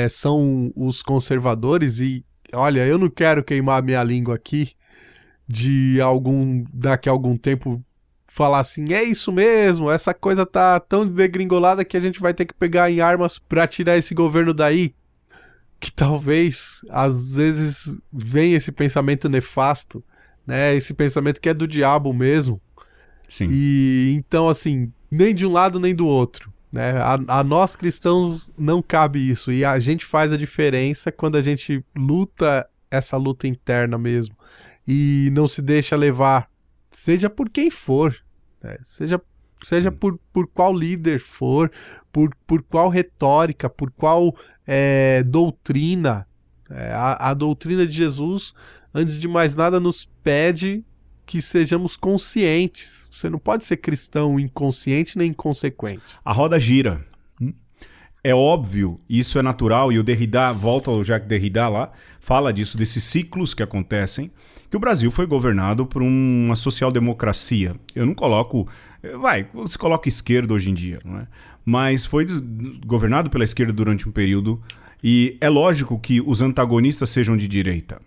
são os conservadores, e olha, eu não quero queimar minha língua aqui daqui a algum tempo falar assim, é isso mesmo, essa coisa tá tão degringolada que a gente vai ter que pegar em armas para tirar esse governo daí, que talvez às vezes venha esse pensamento nefasto, né? Esse pensamento que é do diabo mesmo.
Sim.
E então, assim, nem de um lado nem do outro, né? A nós cristãos não cabe isso, e a gente faz a diferença quando a gente luta essa luta interna mesmo e não se deixa levar, seja por quem for, né? Seja por qual líder for, por qual retórica, por qual doutrina. A doutrina de Jesus, antes de mais nada, nos pede que sejamos conscientes. Você não pode ser cristão inconsciente nem inconsequente.
A roda gira. É óbvio, isso é natural, e o Derrida, volta ao Jacques Derrida lá, fala disso, desses ciclos que acontecem, que o Brasil foi governado por uma social-democracia. Eu não coloco... se coloca esquerda hoje em dia, não é? Mas foi governado pela esquerda durante um período, e é lógico que os antagonistas sejam de direita.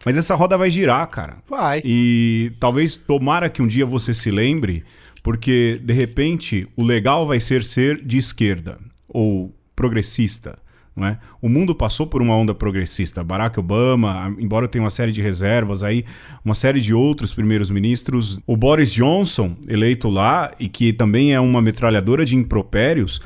Mas essa roda vai girar, cara.
Vai.
E talvez, tomara que um dia você se lembre, porque, de repente, o legal vai ser de esquerda ou progressista, não é? O mundo passou por uma onda progressista. Barack Obama, embora tenha uma série de reservas aí, uma série de outros primeiros ministros. O Boris Johnson, eleito lá, e que também é uma metralhadora de impropérios,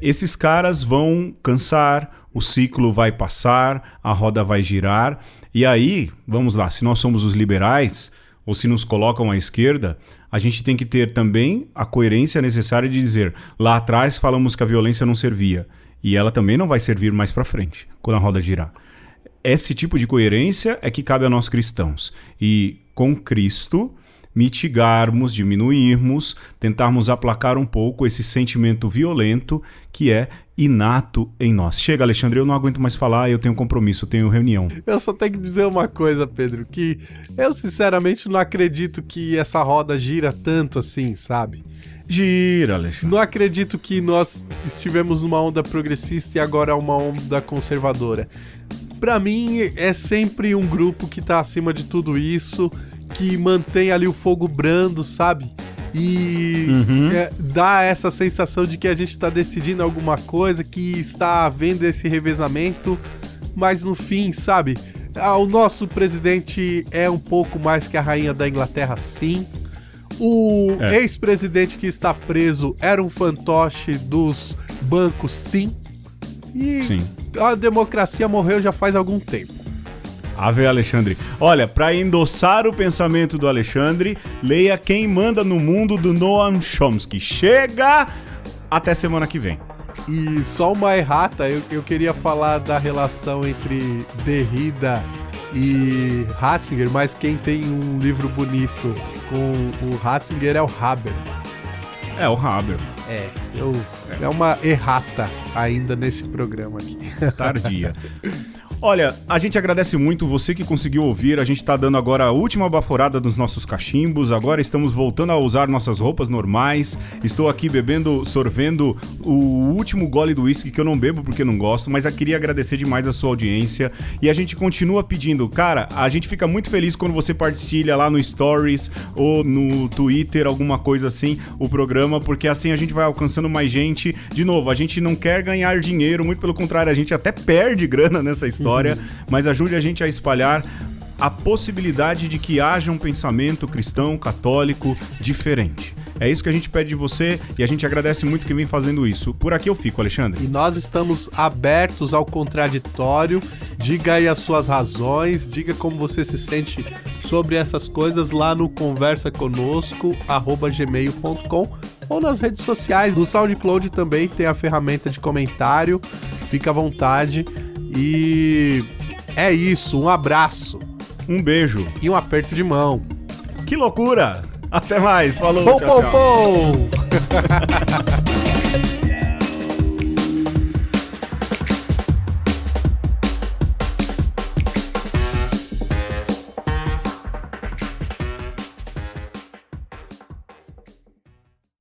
esses caras vão cansar, o ciclo vai passar, a roda vai girar. E aí, vamos lá, se nós somos os liberais, ou se nos colocam à esquerda, a gente tem que ter também a coerência necessária de dizer, lá atrás falamos que a violência não servia, e ela também não vai servir mais para frente, quando a roda girar. Esse tipo de coerência é que cabe a nós cristãos. E com Cristo, mitigarmos, diminuirmos, tentarmos aplacar um pouco esse sentimento violento que é inato em nós. Chega, Alexandre, eu não aguento mais falar, eu tenho compromisso, eu tenho reunião.
Eu só tenho que dizer uma coisa, Pedro, que eu sinceramente não acredito que essa roda gira tanto assim, sabe?
Gira, Alexandre.
Não acredito que nós estivemos numa onda progressista e agora uma onda conservadora. Pra mim, é sempre um grupo que tá acima de tudo isso, que mantém ali o fogo brando, sabe? E dá essa sensação de que a gente está decidindo alguma coisa, que está havendo esse revezamento, mas no fim, sabe? O nosso presidente é um pouco mais que a rainha da Inglaterra, sim. O ex-presidente que está preso era um fantoche dos bancos, sim. E
Sim.
a democracia morreu já faz algum tempo.
Ave Alexandre. Olha, para endossar o pensamento do Alexandre, leia Quem Manda no Mundo do Noam Chomsky. Chega! Até semana que vem.
E só uma errata, eu queria falar da relação entre Derrida e Ratzinger, mas quem tem um livro bonito com o Ratzinger é o Habermas.
É, o Habermas.
É uma errata ainda nesse programa aqui.
Tardia. Olha, a gente agradece muito você que conseguiu ouvir. A gente tá dando agora a última baforada dos nossos cachimbos. Agora estamos voltando a usar nossas roupas normais. Estou aqui sorvendo o último gole do uísque que eu não bebo porque não gosto, mas eu queria agradecer demais a sua audiência. E a gente continua pedindo, cara, a gente fica muito feliz quando você partilha lá no Stories ou no Twitter, alguma coisa assim, o programa, porque assim a gente vai alcançando mais gente. De novo, a gente não quer ganhar dinheiro, muito pelo contrário, a gente até perde grana nessa história. Mas ajude a gente a espalhar a possibilidade de que haja um pensamento cristão, católico, diferente. É isso que a gente pede de você e a gente agradece muito quem vem fazendo isso. Por aqui eu fico, Alexandre.
E nós estamos abertos ao contraditório. Diga aí as suas razões, diga como você se sente sobre essas coisas lá no conversaconosco@gmail.com ou nas redes sociais. No SoundCloud também tem a ferramenta de comentário. Fica à vontade. E é isso, um abraço.
Um beijo.
E um aperto de mão.
Que loucura! Até mais, falou,
Pou,
tchau,
pou,
tchau.
pou.